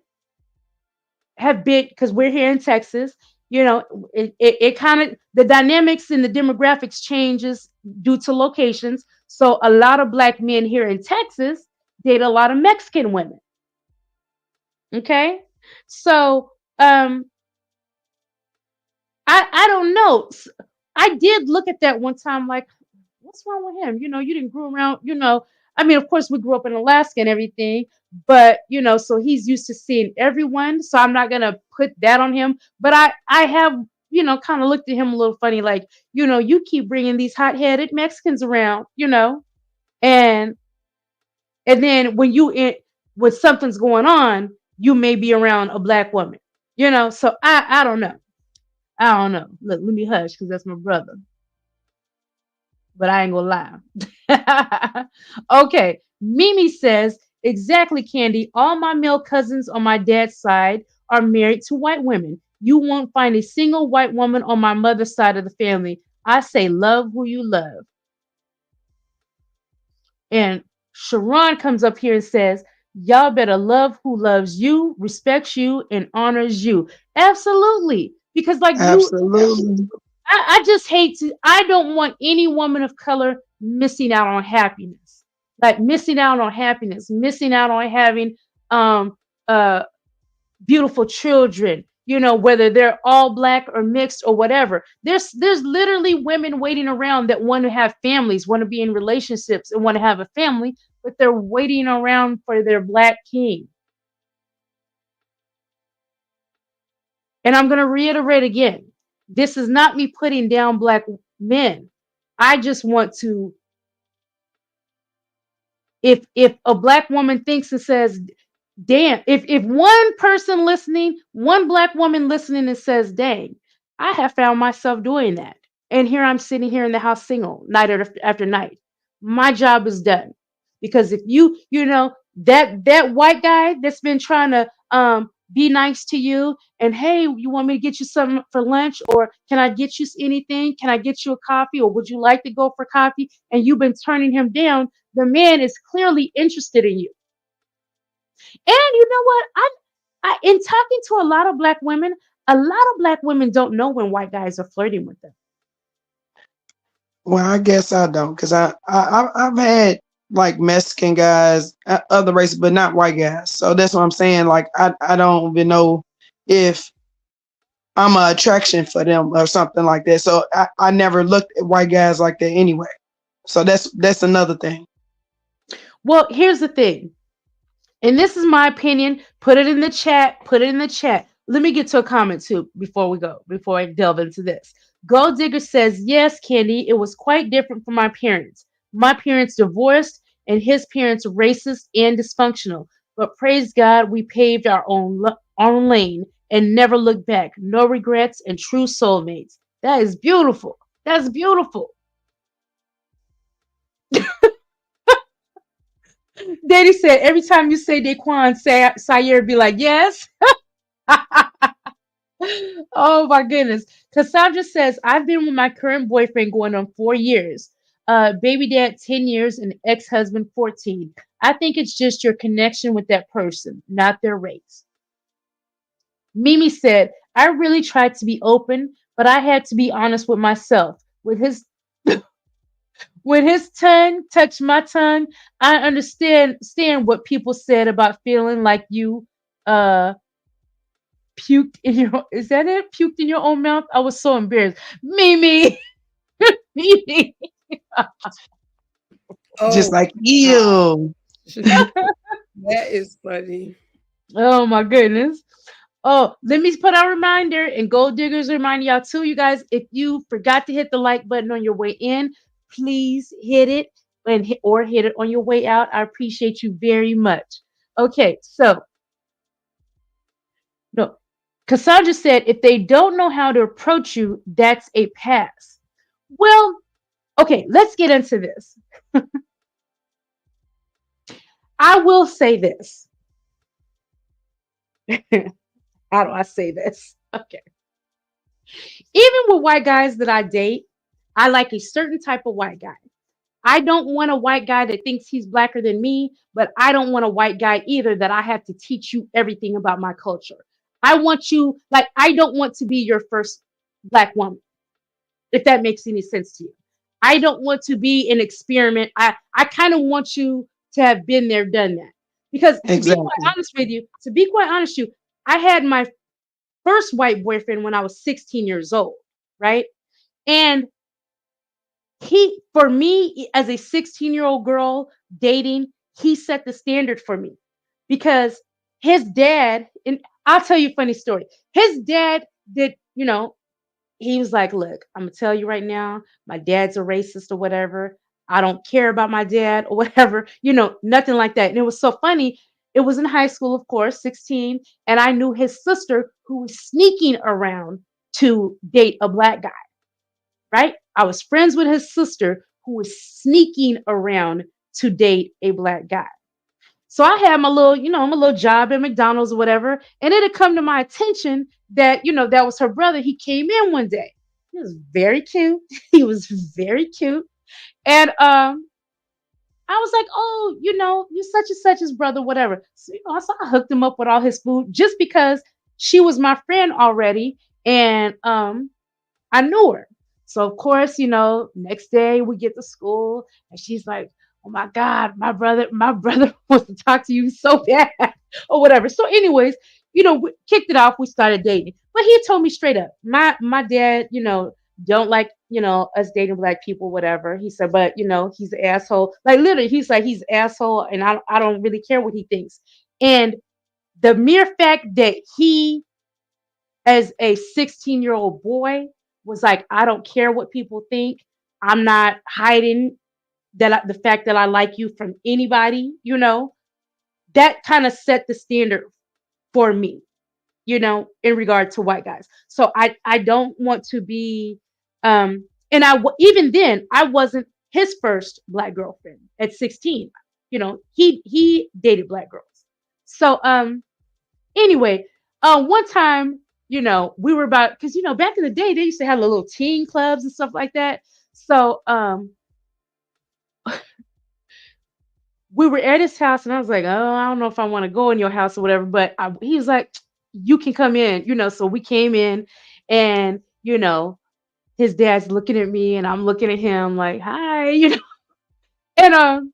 have been, because we're here in Texas, it kind of, the dynamics and the demographics changes due to locations. So a lot of black men here in Texas date a lot of Mexican women. Okay. So I don't know. I did look at that one time like, what's wrong with him? You didn't grow around, I mean, of course, we grew up in Alaska and everything, but so he's used to seeing everyone. So I'm not gonna put that on him. But I have, kind of looked at him a little funny, like, you keep bringing these hot-headed Mexicans around, and then when something's going on, you may be around a black woman, So I don't know. I don't know. Look, let me hush because that's my brother. But I ain't gonna lie. Okay. Mimi says, exactly, Candy. All my male cousins on my dad's side are married to white women. You won't find a single white woman on my mother's side of the family. I say, love who you love. And Sharon comes up here and says, y'all better love who loves you, respects you, and honors you. Absolutely. Because, like, absolutely. I just hate to, I don't want any woman of color missing out on happiness. Like missing out on happiness, missing out on having uh beautiful children, whether they're all black or mixed or whatever. There's literally women waiting around that want to have families, want to be in relationships and want to have a family, but they're waiting around for their black king. And I'm going to reiterate again, this is not me putting down black men. I just want to, if a black woman thinks and says, damn, if one person listening, one black woman listening and says, dang, I have found myself doing that. And here I'm sitting here in the house single night after night. My job is done. Because if that white guy that's been trying to be nice to you and, hey, you want me to get you something for lunch, or can I get you anything? Can I get you a coffee, or would you like to go for coffee? And you've been turning him down. The man is clearly interested in you. And you know what? I in talking to a lot of black women don't know when white guys are flirting with them. Well, I guess I don't, because I've had like Mexican guys, other races, but not white guys. So that's what I'm saying. Like I don't even know if I'm an attraction for them or something like that. So I never looked at white guys like that anyway. So that's another thing. Well, here's the thing, and this is my opinion. Put it in the chat. Let me get to a comment too before I delve into this. Gold Digger says, yes, Candy, it was quite different from my parents. My parents divorced and his parents racist and dysfunctional. But praise God, we paved our own lane and never looked back. No regrets and true soulmates. That is beautiful. That's beautiful. Daddy said every time you say Daquan, Sayer be like, yes. Oh my goodness. Cassandra says, I've been with my current boyfriend going on 4 years. Baby dad 10 years and ex-husband 14. I think it's just your connection with that person, not their race. Mimi said, I really tried to be open, but I had to be honest with myself. When his tongue touched my tongue, I understand what people said about feeling like you uh puked in your is that it? Puked in your own mouth? I was so embarrassed. Mimi. Mimi. Just Oh, like God. ew. That is funny. Oh my goodness. Oh, let me put a reminder and Gold Diggers remind y'all too, you guys. If you forgot to hit the like button on your way in, please hit it or hit it on your way out. I appreciate you very much. Okay, so no, Cassandra said if they don't know how to approach you, that's a pass. Well, okay, let's get into this. I will say this. How do I say this? Okay. Even with white guys that I date, I like a certain type of white guy. I don't want a white guy that thinks he's blacker than me, but I don't want a white guy either that I have to teach you everything about my culture. I want you, like, I don't want to be your first black woman, if that makes any sense to you. I don't want to be an experiment. I kind of want you to have been there, done that. Because to be quite Exactly. honest with you, I had my first white boyfriend when I was 16 years old, right? And he, for me, as a 16-year-old girl dating, he set the standard for me because his dad, and I'll tell you a funny story. His dad did, he was like, look, I'm gonna tell you right now, my dad's a racist or whatever. I don't care about my dad or whatever, nothing like that. And it was so funny. It was in high school, of course, 16, and I knew his sister who was sneaking around to date a black guy, right? I was friends with his sister who was sneaking around to date a black guy. So I had my little job at McDonald's or whatever, and it had come to my attention that, that was her brother. He came in one day. He was very cute. He was very cute. And I was like, oh, you such and such his brother, whatever. So I hooked him up with all his food just because she was my friend already. And I knew her. So of course, next day we get to school and she's like, oh my God, my brother wants to talk to you so bad or whatever. So, anyways, we kicked it off, we started dating. But he told me straight up, my dad, don't like, us dating black people, whatever. He said, but he's an asshole. Like literally, he's like, he's an asshole, and I don't really care what he thinks. And the mere fact that he, as a 16-year-old boy, was like, I don't care what people think. I'm not hiding the fact that I like you from anybody, that kind of set the standard for me, in regard to white guys. So I don't want to be, and even then, I wasn't his first black girlfriend at 16. He dated black girls. So, anyway, one time, we were about because back in the day they used to have the little teen clubs and stuff like that. So we were at his house and I was like, oh, I don't know if I want to go in your house or whatever. But he was like, you can come in, so we came in and his dad's looking at me and I'm looking at him like, hi, and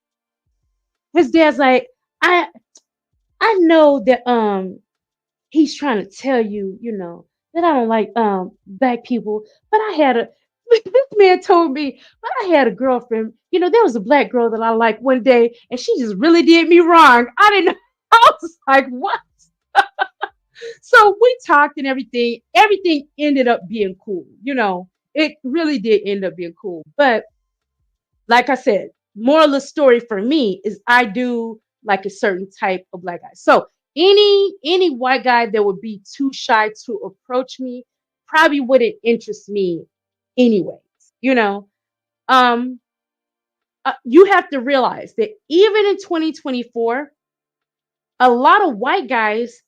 his dad's like, I I know that he's trying to tell you, that I don't like black people. But I had a this man told me, but I had a girlfriend. There was a black girl that I liked one day, and she just really did me wrong. I didn't know. I was like, what? So we talked and everything. Everything ended up being cool. It really did end up being cool. But like I said, moral of the story for me is I do like a certain type of black guy. So any white guy that would be too shy to approach me probably wouldn't interest me anyways, you know. Um you have to realize that even in 2024, a lot of white guys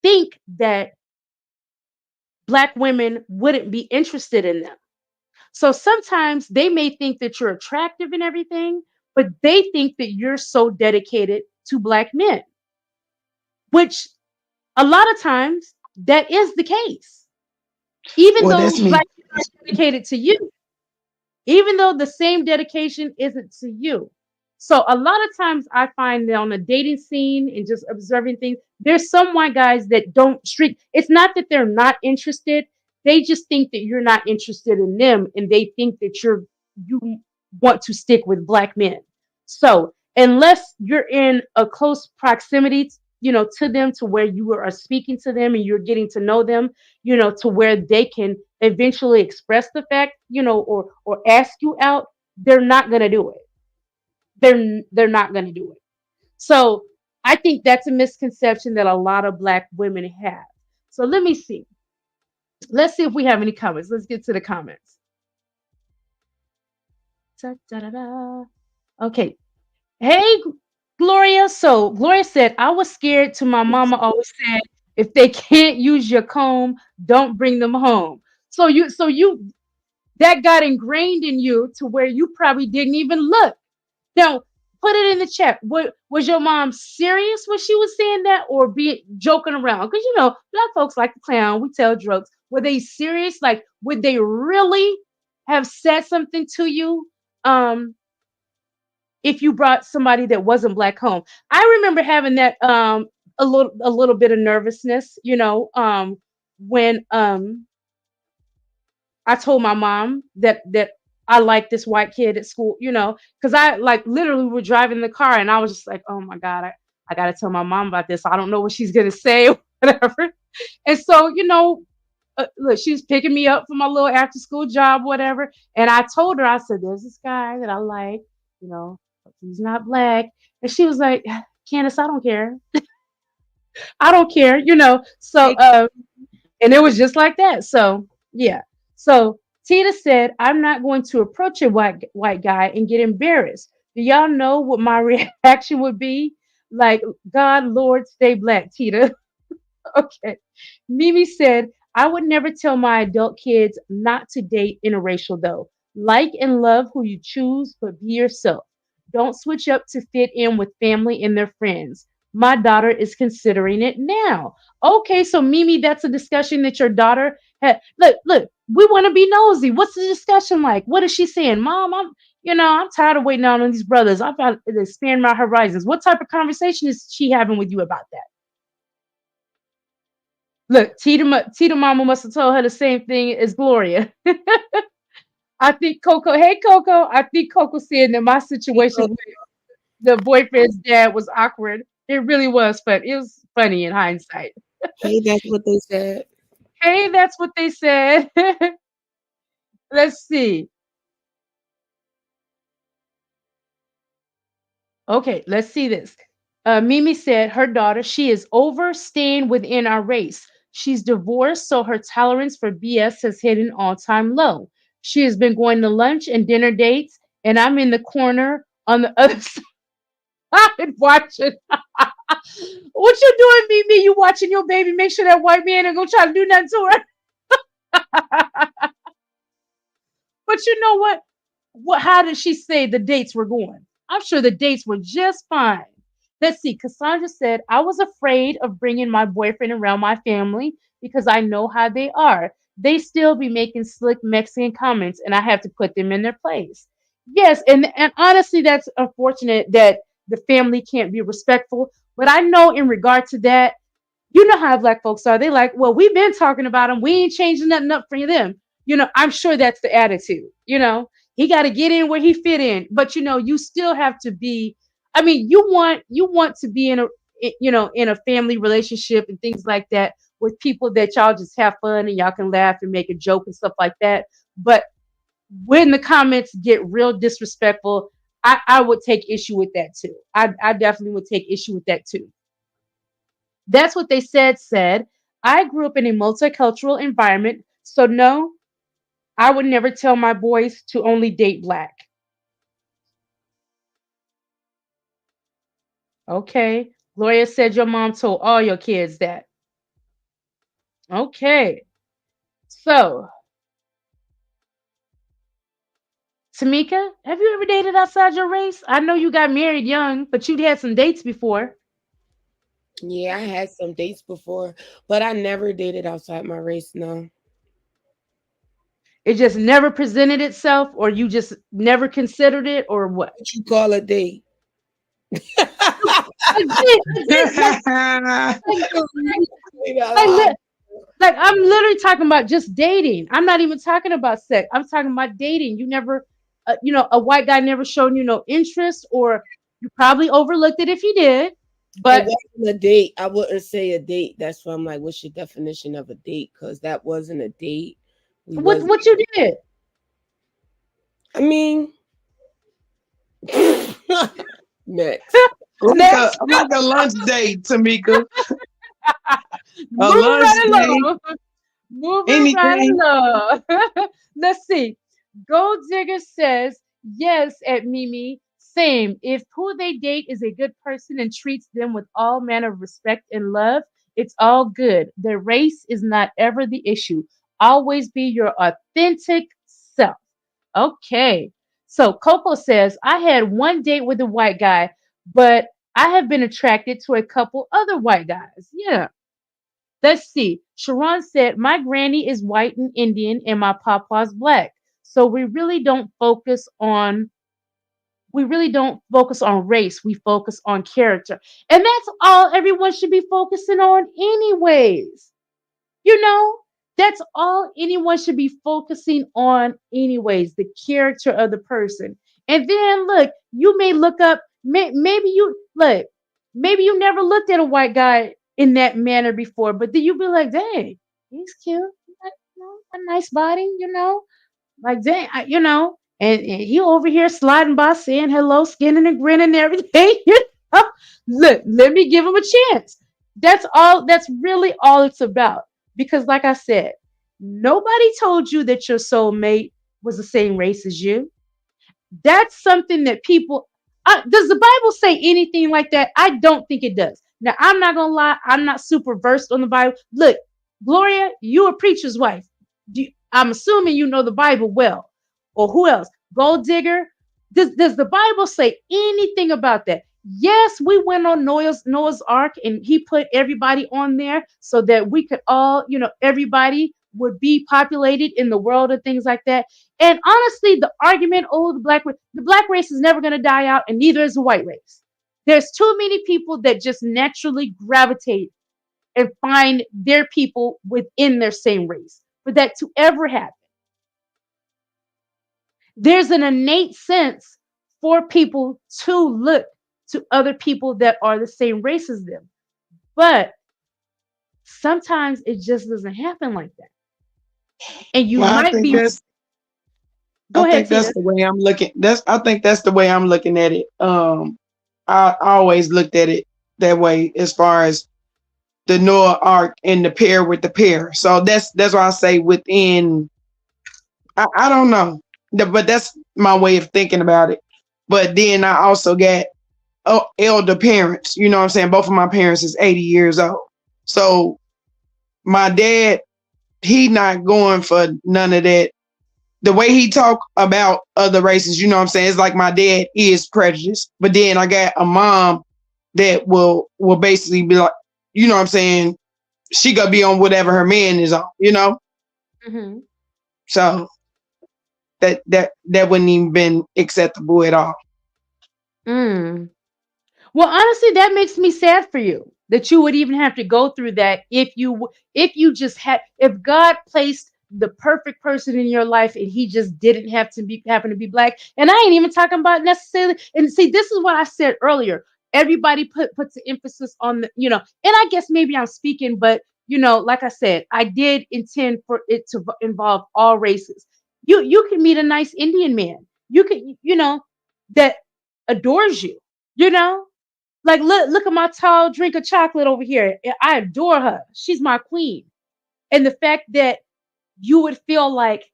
think that black women wouldn't be interested in them. So sometimes they may think that you're attractive and everything, but they think that you're so dedicated to black men, which a lot of times that is the case. Even Well, though that's me. black men are dedicated to you, even though the same dedication isn't to you. So a lot of times I find that on the dating scene and just observing things, there's some white guys that don't streak. It's not that they're not interested. They just think that you're not interested in them and they think that you want to stick with black men. So unless you're in a close proximity, to them to where you are speaking to them and you're getting to know them, to where they can eventually express the fact, or ask you out, they're not gonna do it. They're not gonna do it. So I think that's a misconception that a lot of black women have. So let me see. Let's see if we have any comments. Let's get to the comments. Da, da, da, da. Okay. Hey, Gloria. So Gloria said, I was scared to my mama always said, if they can't use your comb, don't bring them home. So you that got ingrained in you to where you probably didn't even look. Now, put it in the chat. What was your mom serious when she was saying that, or be joking around? Because black folks like to clown. We tell jokes. Were they serious? Like, would they really have said something to you? If you brought somebody that wasn't black home. I remember having that a little bit of nervousness, when I told my mom that I like this white kid at school, because I like literally were driving the car and I was just like, oh my God, I gotta tell my mom about this. I don't know what she's gonna say or whatever. And so, look, she was picking me up for my little after school job, whatever. And I told her, I said, there's this guy that I like, you know, but he's not black. And she was like, Candace, I don't care. I don't care, So and it was just like that. So yeah. So Tina said, I'm not going to approach a white guy and get embarrassed. Do y'all know what my reaction would be? Like, God, Lord, stay black, Tina. Okay. Mimi said, I would never tell my adult kids not to date interracial, though. Like and love who you choose, but be yourself. Don't switch up to fit in with family and their friends. My daughter is considering it now. Okay, so Mimi, that's a discussion that your daughter had. Look, we want to be nosy. What's the discussion like? What is she saying? Mom, I'm tired of waiting on these brothers. I've got to expand my horizons. What type of conversation is she having with you about that? Look, Tita Mama must have told her the same thing as Gloria. I think Coco, hey Coco, I think Coco said that my situation with the boyfriend's dad was awkward. It really was, but it was funny in hindsight. Hey, that's what they said. Hey, that's what they said. Let's see. Okay, let's see this. Mimi said her daughter, she is over staying within our race. She's divorced, so her tolerance for BS has hit an all-time low. She has been going to lunch and dinner dates, and I'm in the corner on the other side watching. What you doing, Mimi? You watching your baby? Make sure that white man ain't gonna try to do nothing to her. But you know what? How did she say the dates were going? I'm sure the dates were just fine. Let's see. Cassandra said, I was afraid of bringing my boyfriend around my family because I know how they are. They still be making slick Mexican comments and I have to put them in their place. Yes, and honestly, that's unfortunate that the family can't be respectful. But I know in regard to that, you know how black folks are. They like, well, we've been talking about them. We ain't changing nothing up for them. I'm sure that's the attitude. He got to get in where he fit in. But you still have to be. I mean, you want to be in a family relationship and things like that with people that y'all just have fun and y'all can laugh and make a joke and stuff like that. But when the comments get real disrespectful, I would take issue with that too. I definitely would take issue with that too. That's what they said. I grew up in a multicultural environment, so no, I would never tell my boys to only date black. Okay. Gloria said your mom told all your kids that. Okay. So, Tamika, have you ever dated outside your race? I know you got married young, but you'd had some dates before. Yeah, I had some dates before, but I never dated outside my race. No. It just never presented itself, or you just never considered it, or what? What you call a date? Again, like, like I'm literally talking about just dating. I'm not even talking about sex. I'm talking about dating. You never, a white guy never shown you no interest, or you probably overlooked it if he did. It But wasn't a date. I wouldn't say a date. That's why I'm like, what's your definition of a date? Because that wasn't a date. We what wasn't. what you did? I mean, next. Next, Like a lunch date, Tamika. A moving lunch right date. along. Moving right Anything. along. Let's see. Gold Digger says, yes, at Mimi. Same. If who they date is a good person and treats them with all manner of respect and love, it's all good. Their race is not ever the issue. Always be your authentic self. Okay. So Coco says, I had one date with a white guy, but I have been attracted to a couple other white guys. Yeah. Let's see. Sharon said, my granny is white and Indian and my papa's black. So we really don't focus on race. We focus on character. And that's all everyone should be focusing on anyways. You know, that's all anyone should be focusing on anyways, the character of the person. And then look, you may look up, maybe you never looked at a white guy in that manner before, but then you be like, dang, he's cute. Like, a nice body, like dang, and he over here sliding by saying hello, skinning and grinning and everything. Look, let me give him a chance. That's really all it's about. Because like I said, nobody told you that your soulmate was the same race as you. That's something that people, does the Bible say anything like that? I don't think it does. Now, I'm not gonna lie, I'm not super versed on the Bible. Look, Gloria, you a preacher's wife. I'm assuming you know the Bible well. Or who else? Gold digger. Does the Bible say anything about that? Yes, we went on Noah's Ark and he put everybody on there so that we could all, everybody would be populated in the world and things like that. And honestly, the argument, oh, the black race is never going to die out, and neither is the white race. There's too many people that just naturally gravitate and find their people within their same race for that to ever happen. There's an innate sense for people to look to other people that are the same race as them. But sometimes it just doesn't happen like that. And you Well, I might think be. that's Go I ahead, think Tia. that's the way I'm looking. I think that's the way I'm looking at it. I always looked at it that way as far as the Noah Ark and the pair with the pair. So that's why I say within. I don't know, but that's my way of thinking about it. But then I also got elder parents. You know what I'm saying? Both of my parents is 80 years old. So my dad, he not going for none of that. The way he talk about other races, you know what I'm saying? It's like my dad is prejudiced. But then I got a mom that will basically be like, you know what I'm saying? She gonna be on whatever her man is on, Mm-hmm. So that wouldn't even been acceptable at all. Mm. Well, honestly, that makes me sad for you that you would even have to go through that if God placed the perfect person in your life and he just didn't happen to be black. And I ain't even talking about necessarily. And see, this is what I said earlier. Everybody puts the emphasis on and I guess maybe I'm speaking, but like I said, I did intend for it to involve all races. You can meet a nice Indian man. You can, that adores you. You know, like look at my tall drink of chocolate over here. I adore her. She's my queen. And the fact that you would feel like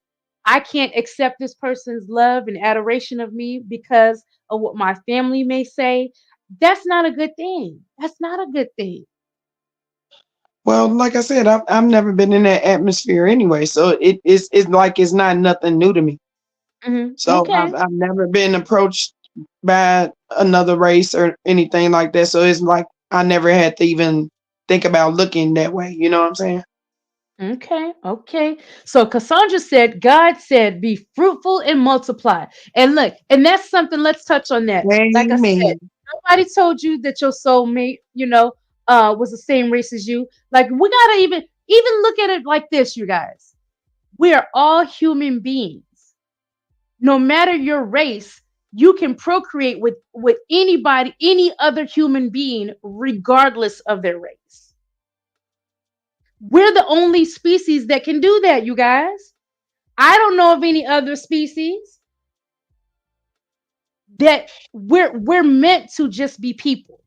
I can't accept this person's love and adoration of me because of what my family may say. That's not a good thing. That's not a good thing. Well, like I said, I've never been in that atmosphere anyway, so it's like it's not nothing new to me. So Okay. I've never been approached by another race or anything like that. So it's like I never had to even think about looking that way. You know what I'm saying? Okay, okay. So Cassandra said, God said, be fruitful and multiply. And look, and that's something, let's touch on that. Like I said, Amen. nobody told you that your soulmate, was the same race as you. Like we gotta even look at it like this, you guys. We are all human beings. No matter your race, you can procreate with anybody, any other human being, regardless of their race. We're the only species that can do that, you guys. I don't know of any other species that we're meant to just be people.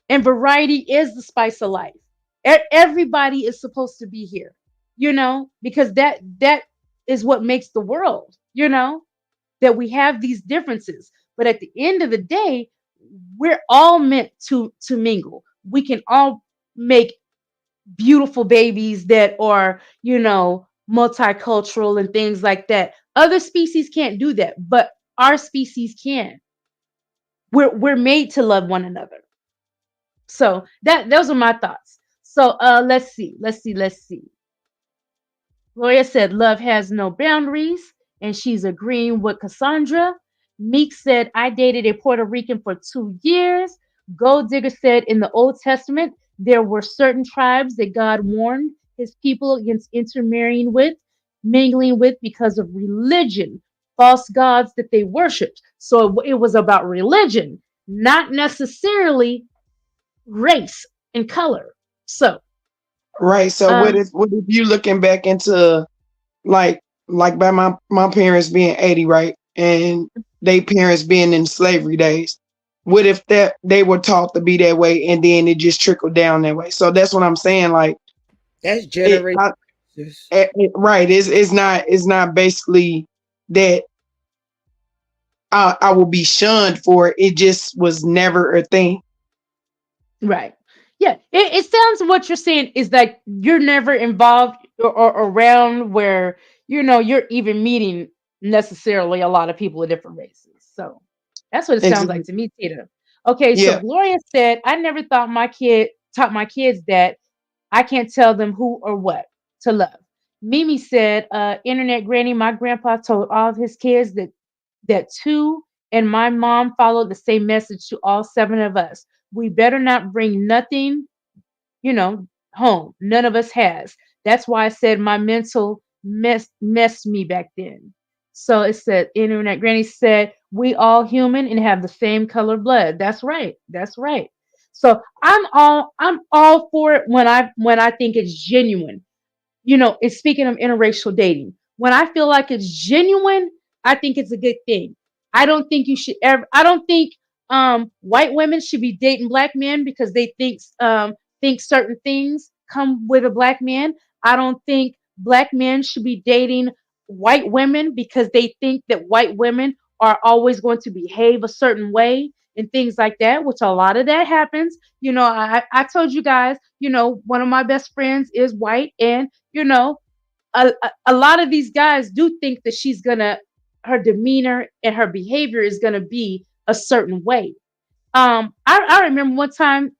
And variety is the spice of life. Everybody is supposed to be here, because that is what makes the world, that we have these differences. But at the end of the day, we're all meant to mingle. We can all make beautiful babies that are, multicultural and things like that. Other species can't do that, but our species can. We're made to love one another. So those are my thoughts. So let's see. Gloria said love has no boundaries, and she's agreeing with Cassandra. Meek said, I dated a Puerto Rican for 2 years. Gold Digger said, in the Old Testament, there were certain tribes that God warned his people against intermarrying with, mingling with because of religion, false gods that they worshiped. So it was about religion, not necessarily race and color. So, Right. So um, what if you looking back into like by my parents being 80, right? And they parents being in slavery days. What if that they were taught to be that way and then it just trickled down that way? So that's what I'm saying. Like That's it, generation. I, right. It's not basically that I will be shunned for it. It just was never a thing. right. Yeah, it sounds what you're saying is like you're never involved or around where you're even meeting necessarily a lot of people of different races. So that's what it sounds like Exactly. to me, Tita. Okay, so Yeah. Gloria said, I never thought my kid taught my kids that I can't tell them who or what to love. Mimi said, internet granny, my grandpa told all of his kids that too, and my mom followed the same message to all seven of us. We better not bring nothing, you know, home. None of us has. That's why I said my mental messed me back then. So it said, internet granny said, we all human and have the same color blood. That's right. That's right. So I'm all for it when I think it's genuine. It's speaking of interracial dating. When I feel like it's genuine, I think it's a good thing. I don't think white women should be dating black men because they think certain things come with a black man. I don't think black men should be dating white women because they think that white women are always going to behave a certain way and things like that, which a lot of that happens. I told you guys, one of my best friends is white, and a lot of these guys do think that her demeanor and her behavior is gonna be a certain way. I remember one time,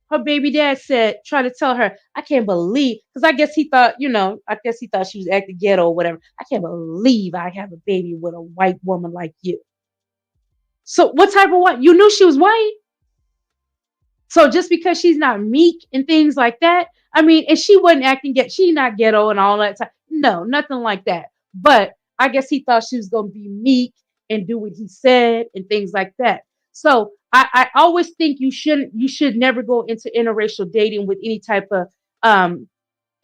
her baby dad try to tell her, I can't believe, because I guess he thought she was acting ghetto or whatever. I can't believe I have a baby with a white woman like you. So what type of white? You knew she was white. So just because she's not meek and things like that, I mean, and she wasn't she's not ghetto and all that time. No, nothing like that. But I guess he thought she was gonna be meek and do what he said and things like that. So I always think you should never go into interracial dating with any type of um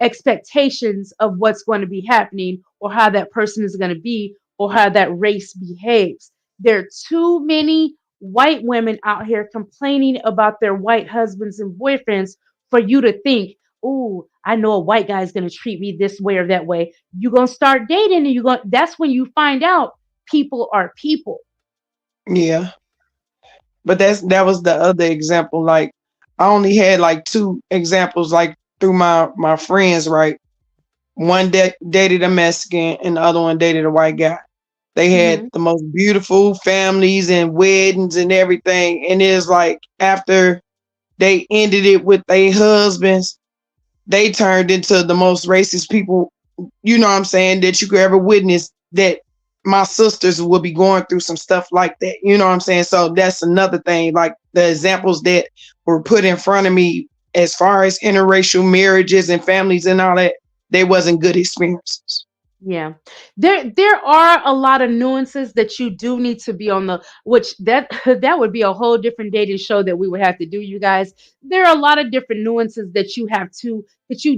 expectations of what's going to be happening or how that person is going to be or how that race behaves. There are too many white women out here complaining about their white husbands and boyfriends for you to think, oh, I know a white guy is going to treat me this way or that way. You're going to start dating and that's when you find out people are people. Yeah. But that was the other example. Like I only had like two examples, like through my friends, right? One dated a Mexican and the other one dated a white guy. They had Mm-hmm. the most beautiful families and weddings and everything. And it's like after they ended it with their husbands, they turned into the most racist people, you know what I'm saying, that you could ever witness. That my sisters will be going through some stuff like that. You know what I'm saying? So that's another thing. Like the examples that were put in front of me as far as interracial marriages and families and all that, they wasn't good experiences. Yeah. There are a lot of nuances that you do need to be on the which that that would be a whole different dating show that we would have to do, you guys. There are a lot of different nuances that you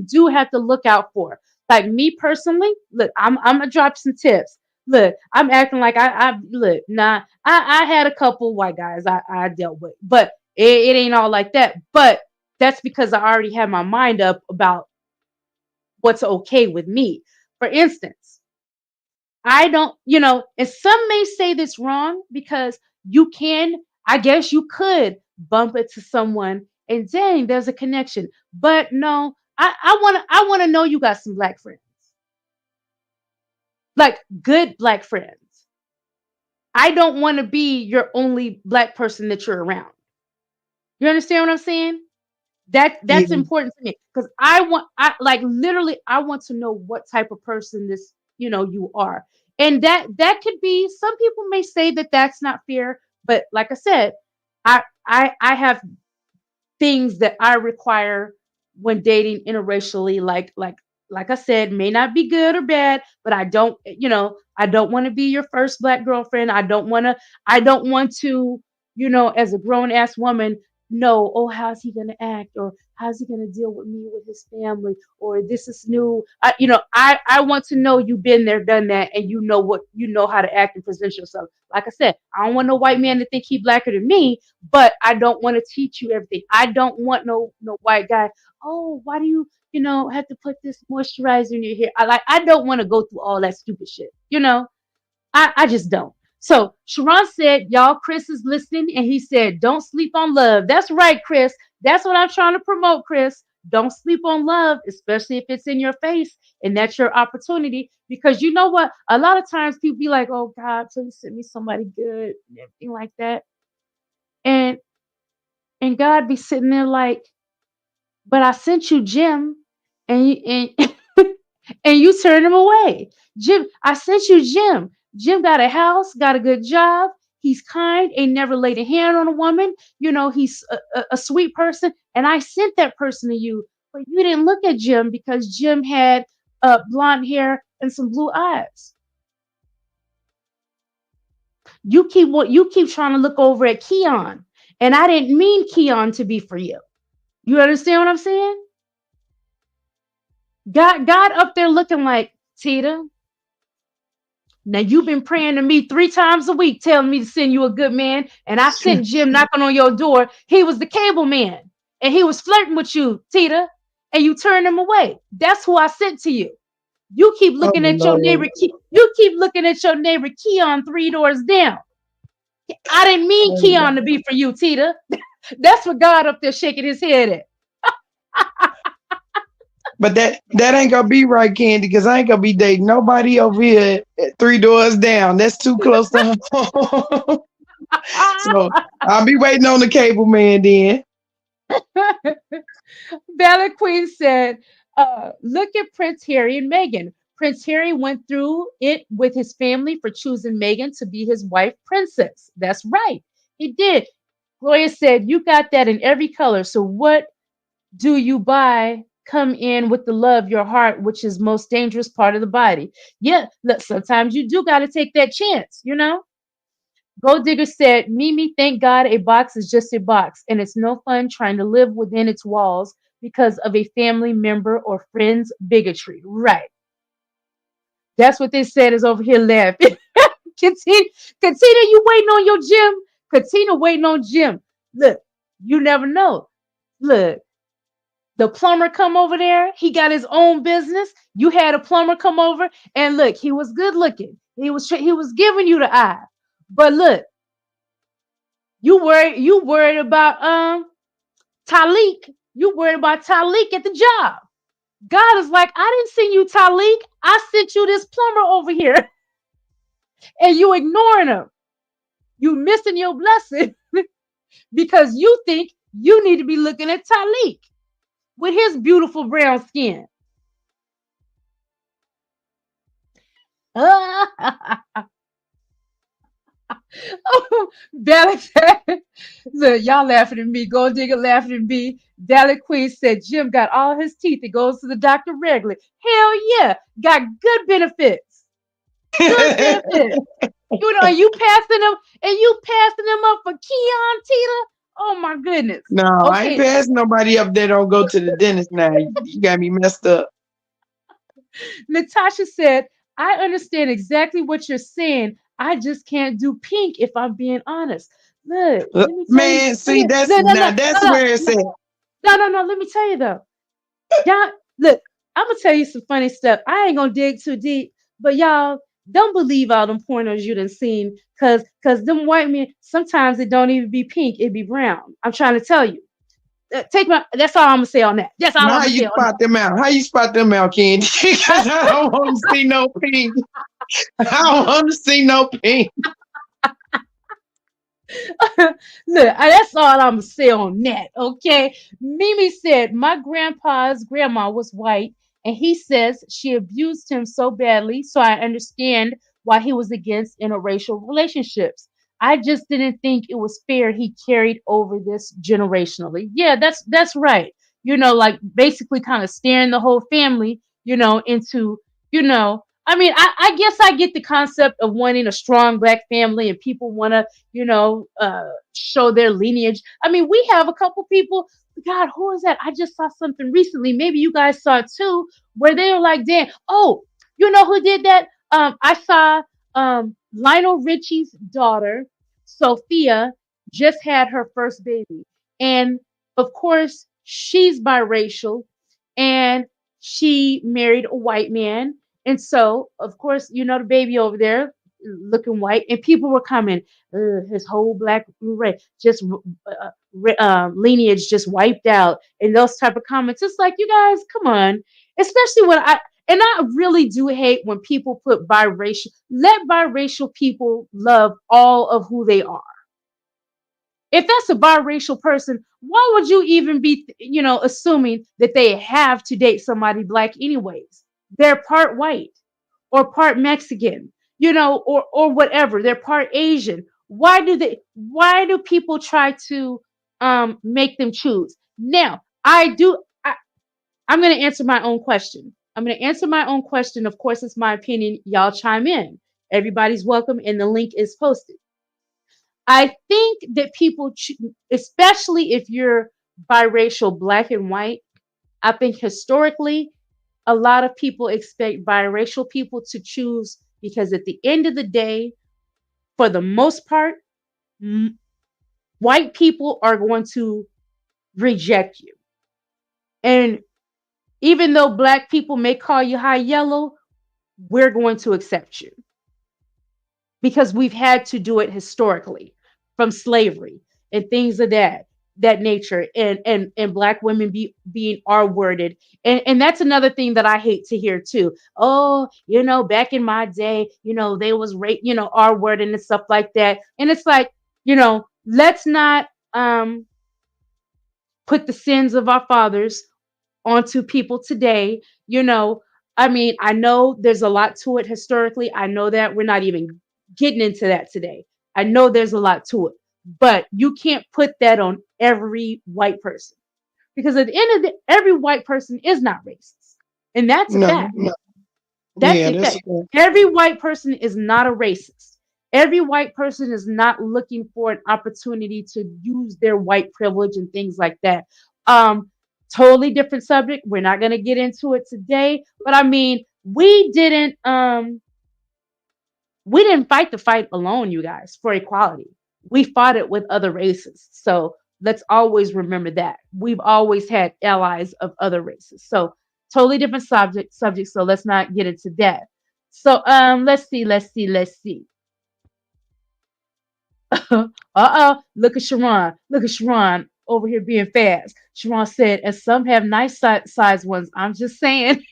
do have to look out for. Like me personally, look, I'm gonna drop some tips. Look, I'm acting like I look, nah, I had a couple white guys I dealt with, but it ain't all like that. But that's because I already had my mind up about what's okay with me. For instance, I don't, and some may say this wrong because you can, I guess you could bump it to someone and dang, there's a connection. But no, I wanna know you got some black friends. Like good black friends. I don't want to be your only black person that you're around. You understand what I'm saying? That's Yeah. important to me because I like literally I want to know what type of person this you are, and that could be, some people may say that that's not fair, but like I said, I have things that I require when dating interracially, like I said, may not be good or bad, but I don't want to be your first black girlfriend. I don't want to, as a grown ass woman, know, oh, how's he gonna act, or how's he gonna deal with me with his family, or this is new. I want to know you've been there, done that, and you know how to act and present yourself. Like I said, I don't want no white man to think he blacker than me, but I don't want to teach you everything. I don't want no white guy. Oh, why do you have to put this moisturizer in your hair? I don't want to go through all that stupid shit. I just don't. So Sharon said, y'all, Chris is listening, and he said, don't sleep on love. That's right, Chris. That's what I'm trying to promote, Chris. Don't sleep on love, especially if it's in your face and that's your opportunity. Because you know what? A lot of times people be like, oh God, please send me somebody good and everything like that. And God be sitting there like, but I sent you Jim, and and you turned him away. Jim, I sent you Jim. Jim got a house, got a good job. He's kind, ain't never laid a hand on a woman. He's a sweet person, and I sent that person to you. But you didn't look at Jim because Jim had blonde hair and some blue eyes. You keep trying to look over at Keon, and I didn't mean Keon to be for you. You understand what I'm saying? God up there looking like, Tita, now you've been praying to me 3 times a week, telling me to send you a good man. And I sent Jim knocking on your door. He was the cable man. And he was flirting with you, Tita. And you turned him away. That's who I sent to you. You keep Oh looking at your Lord. neighbor. You keep looking at your neighbor Keon 3 doors down. I didn't mean Oh Keon God. to be for you, Tita. That's what God up there shaking his head at. But that ain't gonna be right, Candy, because I ain't gonna be dating nobody over here at 3 doors down. That's too close to home. So I'll be waiting on the cable man then. Bella Queen said, look at Prince Harry and Meghan. Prince Harry went through it with his family for choosing Meghan to be his wife, princess. That's right. He did. Gloria said, you got that in every color. So what do you buy? Come in with the love, your heart, which is most dangerous part of the body. Yeah, look, sometimes you do got to take that chance. Gold Digger said, Mimi, thank God a box is just a box, and it's no fun trying to live within its walls because of a family member or friend's bigotry. Right. That's what they said is over here laughing. Katina, you waiting on your Jim? Katina waiting on Jim. Look, you never know. Look, the plumber come over there. He got his own business. You had a plumber come over, and look, he was good looking. He was giving you the eye. But look, You worried about Talik. You worried about Talik at the job. God is like, I didn't send you Talik. I sent you this plumber over here. And you ignoring him. You missing your blessing because you think you need to be looking at Talik with his beautiful brown skin. Dalek, look, y'all laughing at me. Gold Digger laughing at me. Dalek Queen said Jim got all his teeth and goes to the doctor regularly. Hell yeah, got good benefits. Good benefits. You know, and you passing them up for Keon Tita. Oh my goodness. No, I ain't Okay, passing nobody up that don't go to the dentist now. You got me messed up. Natasha said, I understand exactly what you're saying. I just can't do pink if I'm being honest. Look, let me tell you. Man, see, that's No, no, now no, that's no, where it's no, at. no. Let me tell you though. Y'all, look, I'm gonna tell you some funny stuff. I ain't gonna dig too deep, but y'all don't believe all them pornos you done seen, cause them white men sometimes it don't even be pink, it be brown. I'm trying to tell you. That's all I'm gonna say on that. That's all Now, I'm how gonna you say on spot them out? How you spot them out, Candy? Because I don't want to see no pink. I don't want to see no pink. Look, that's all I'm gonna say on that. Okay. Mimi said my grandpa's grandma was white, and he says she abused him so badly. So I understand why he was against interracial relationships. I just didn't think it was fair he carried over this generationally. Yeah, that's right. You know, like basically kind of steering the whole family, into, I mean, I guess I get the concept of wanting a strong black family and people want to, show their lineage. I mean, we have a couple people. God, who is that? I just saw something recently. Maybe you guys saw it too, where they were like, "Damn, oh, you know who did that?" I saw Lionel Richie's daughter, Sophia, just had her first baby, and of course, she's biracial, and she married a white man, and so of course, the baby over there looking white, and people were coming. His whole black race, just lineage just wiped out, and those type of comments. It's like, you guys, come on. Especially when I really do hate when people put biracial. Let biracial people love all of who they are. If that's a biracial person, why would you even be, assuming that they have to date somebody black anyways? They're part white or part Mexican, or whatever. They're part Asian. Why do people try to make them choose? Now, I'm going to answer my own question. I'm going to answer my own question. Of course, it's my opinion. Y'all chime in. Everybody's welcome, and the link is posted. I think that people, especially if you're biracial, black and white, I think historically, a lot of people expect biracial people to choose because at the end of the day, for the most part, white people are going to reject you. And even though black people may call you high yellow, we're going to accept you because we've had to do it historically from slavery and things of that nature, and black women being R worded, and that's another thing that I hate to hear too. Oh, back in my day, they was R worded and stuff like that, and it's like, let's not put the sins of our fathers onto people today. I mean, I know there's a lot to it historically. I know that we're not even getting into that today. I know there's a lot to it, but you can't put that on every white person because at the end of every white person is not racist, and that's a No, fact. no. That's Yeah, a that's fact. Every white person is not a racist. Every white person is not looking for an opportunity to use their white privilege and things like that. Um, Totally different subject. We're not going to get into it today, but I mean, we didn't fight the fight alone, you guys, for equality. We fought it with other races. So let's always remember that. We've always had allies of other races. So totally different subject. So let's not get into that. So let's see. Look at Sharon. Look at Sharon over here being fast. Sharon said, and some have nice size ones. I'm just saying.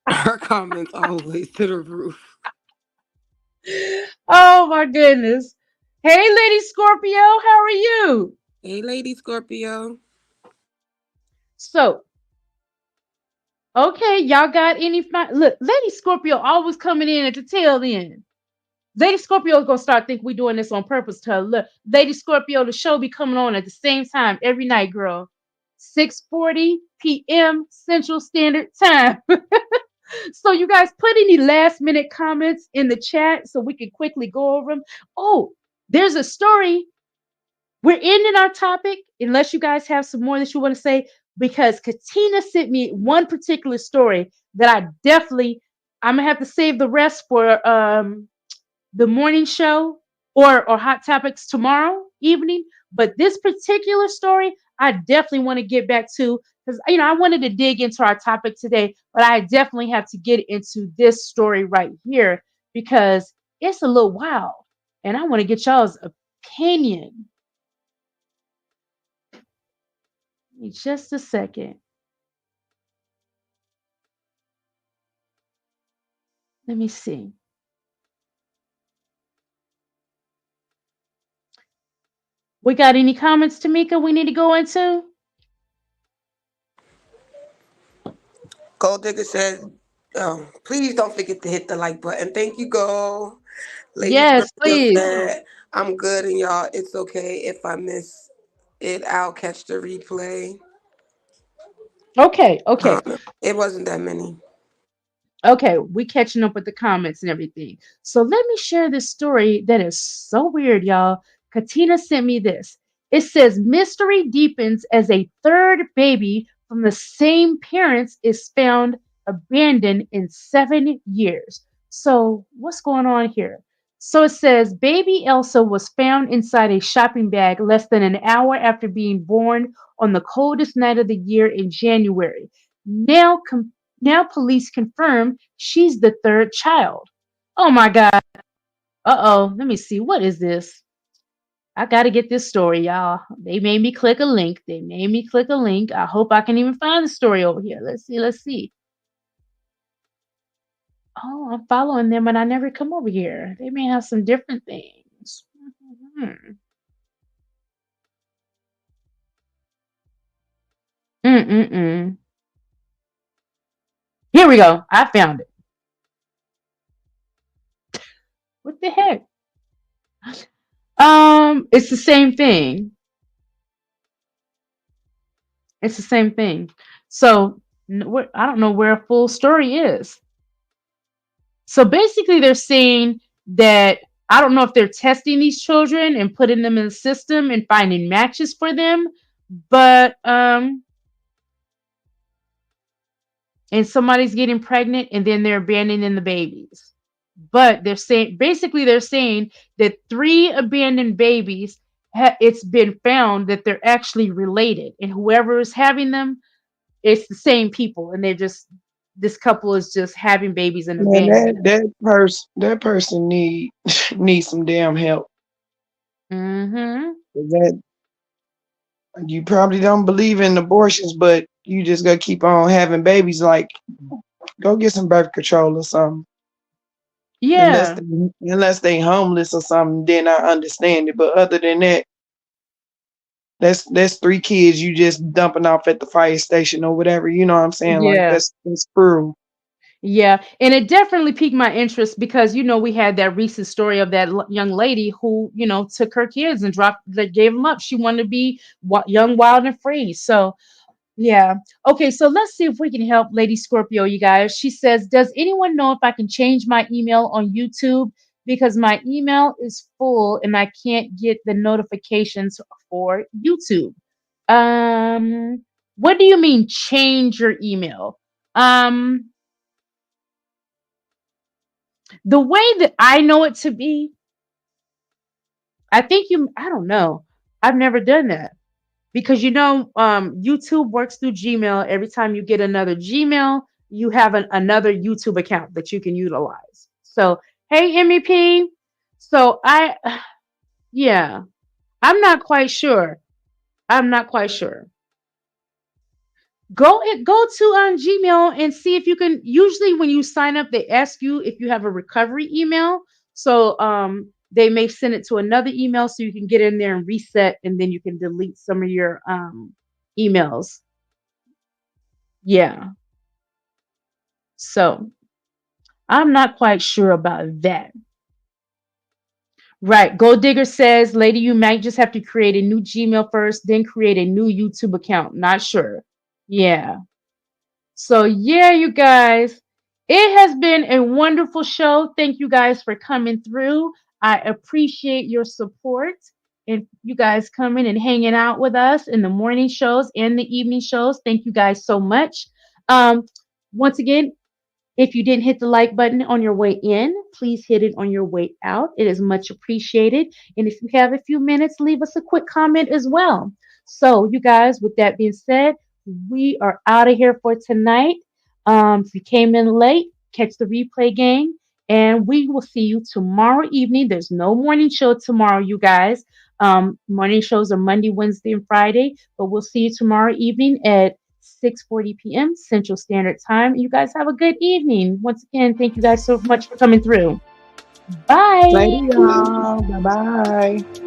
Her comments always to the roof. Oh my goodness. Hey, Lady Scorpio, how are you? Hey, Lady Scorpio. So, okay, y'all got any look, Lady Scorpio always coming in at the tail end. Lady Scorpio is gonna start thinking we doing this on purpose to her. Look, Lady Scorpio, the show be coming on at the same time every night, girl. 6:40 p.m. Central Standard Time. So you guys put any last minute comments in the chat so we can quickly go over them. Oh, there's a story. We're ending our topic unless you guys have some more that you want to say, because Katina sent me one particular story that I'm gonna have to save the rest for the morning show or hot topics tomorrow evening. But this particular story, I definitely want to get back to, because I wanted to dig into our topic today, but I definitely have to get into this story right here because it's a little wild, and I want to get y'all's opinion. Just a second. Let me see. We got any comments, Tamika, we need to go into? Gold Digger said, please don't forget to hit the like button. Thank you, Gold. Lady Yes, Scorpio please. said, I'm good, and y'all, it's okay if I miss it. I'll catch the replay. Okay. It wasn't that many. Okay, we catching up with the comments and everything. So let me share this story that is so weird, y'all. Katina sent me this. It says mystery deepens as a third baby from the same parents is found abandoned in 7 years. So what's going on here? So it says baby Elsa was found inside a shopping bag less than an hour after being born on the coldest night of the year in January. Now police confirm she's the third child. Oh my God. Uh-oh. Let me see. What is this? I got to get this story, y'all. They made me click a link. I hope I can even find the story over here. Let's see. Oh, I'm following them and I never come over here. They may have some different things. Mm-mm-mm. Here we go. I found it. What the heck? It's the same thing. It's the same thing. So I don't know where a full story is. So basically, they're saying that I don't know if they're testing these children and putting them in the system and finding matches for them, but and somebody's getting pregnant and then they're abandoning the babies. But they're saying that 3 abandoned babies, it's been found that they're actually related, and whoever is having them, it's the same people, and this couple is just having babies and Man, abandoning them. that person need needs some damn help. Mm-hmm. That you probably don't believe in abortions, but you just gotta keep on having babies. Like, go get some birth control or something. Yeah. Unless they homeless or something, then I understand it. But other than that, that's 3 kids you just dumping off at the fire station or whatever. You know what I'm saying? Like Yeah. that's cruel. Yeah, and it definitely piqued my interest because we had that recent story of that young lady who took her kids and gave them up. She wanted to be young, wild, and free. So yeah, okay. So let's see if we can help Lady Scorpio, you guys. She says, "Does anyone know if I can change my email on YouTube because my email is full and I can't get the notifications for YouTube?" What do you mean change your email? The way that I know it to be, I don't know. I've never done that because YouTube works through Gmail. Every time you get another Gmail, you have another YouTube account that you can utilize. So Hey, MEP. So yeah, I'm not quite sure. I'm not quite sure. Go to Gmail and see if you can. Usually, when you sign up, they ask you if you have a recovery email. So they may send it to another email so you can get in there and reset, and then you can delete some of your emails. Yeah. So I'm not quite sure about that. Right. Gold Digger says, lady, you might just have to create a new Gmail first, then create a new YouTube account. Not sure. Yeah. So, yeah, you guys, it has been a wonderful show. Thank you guys for coming through. I appreciate your support and you guys coming and hanging out with us in the morning shows and the evening shows. Thank you guys so much. Once again, if you didn't hit the like button on your way in, please hit it on your way out. It is much appreciated. And if you have a few minutes, leave us a quick comment as well. So, you guys, with that being said, we are out of here for tonight. If you came in late, catch the replay game. And we will see you tomorrow evening. There's no morning show tomorrow, you guys. Morning shows are Monday, Wednesday, and Friday. But we'll see you tomorrow evening at 6:40 p.m. Central Standard Time. You guys have a good evening. Once again, thank you guys so much for coming through. Bye. Later, y'all. Bye bye.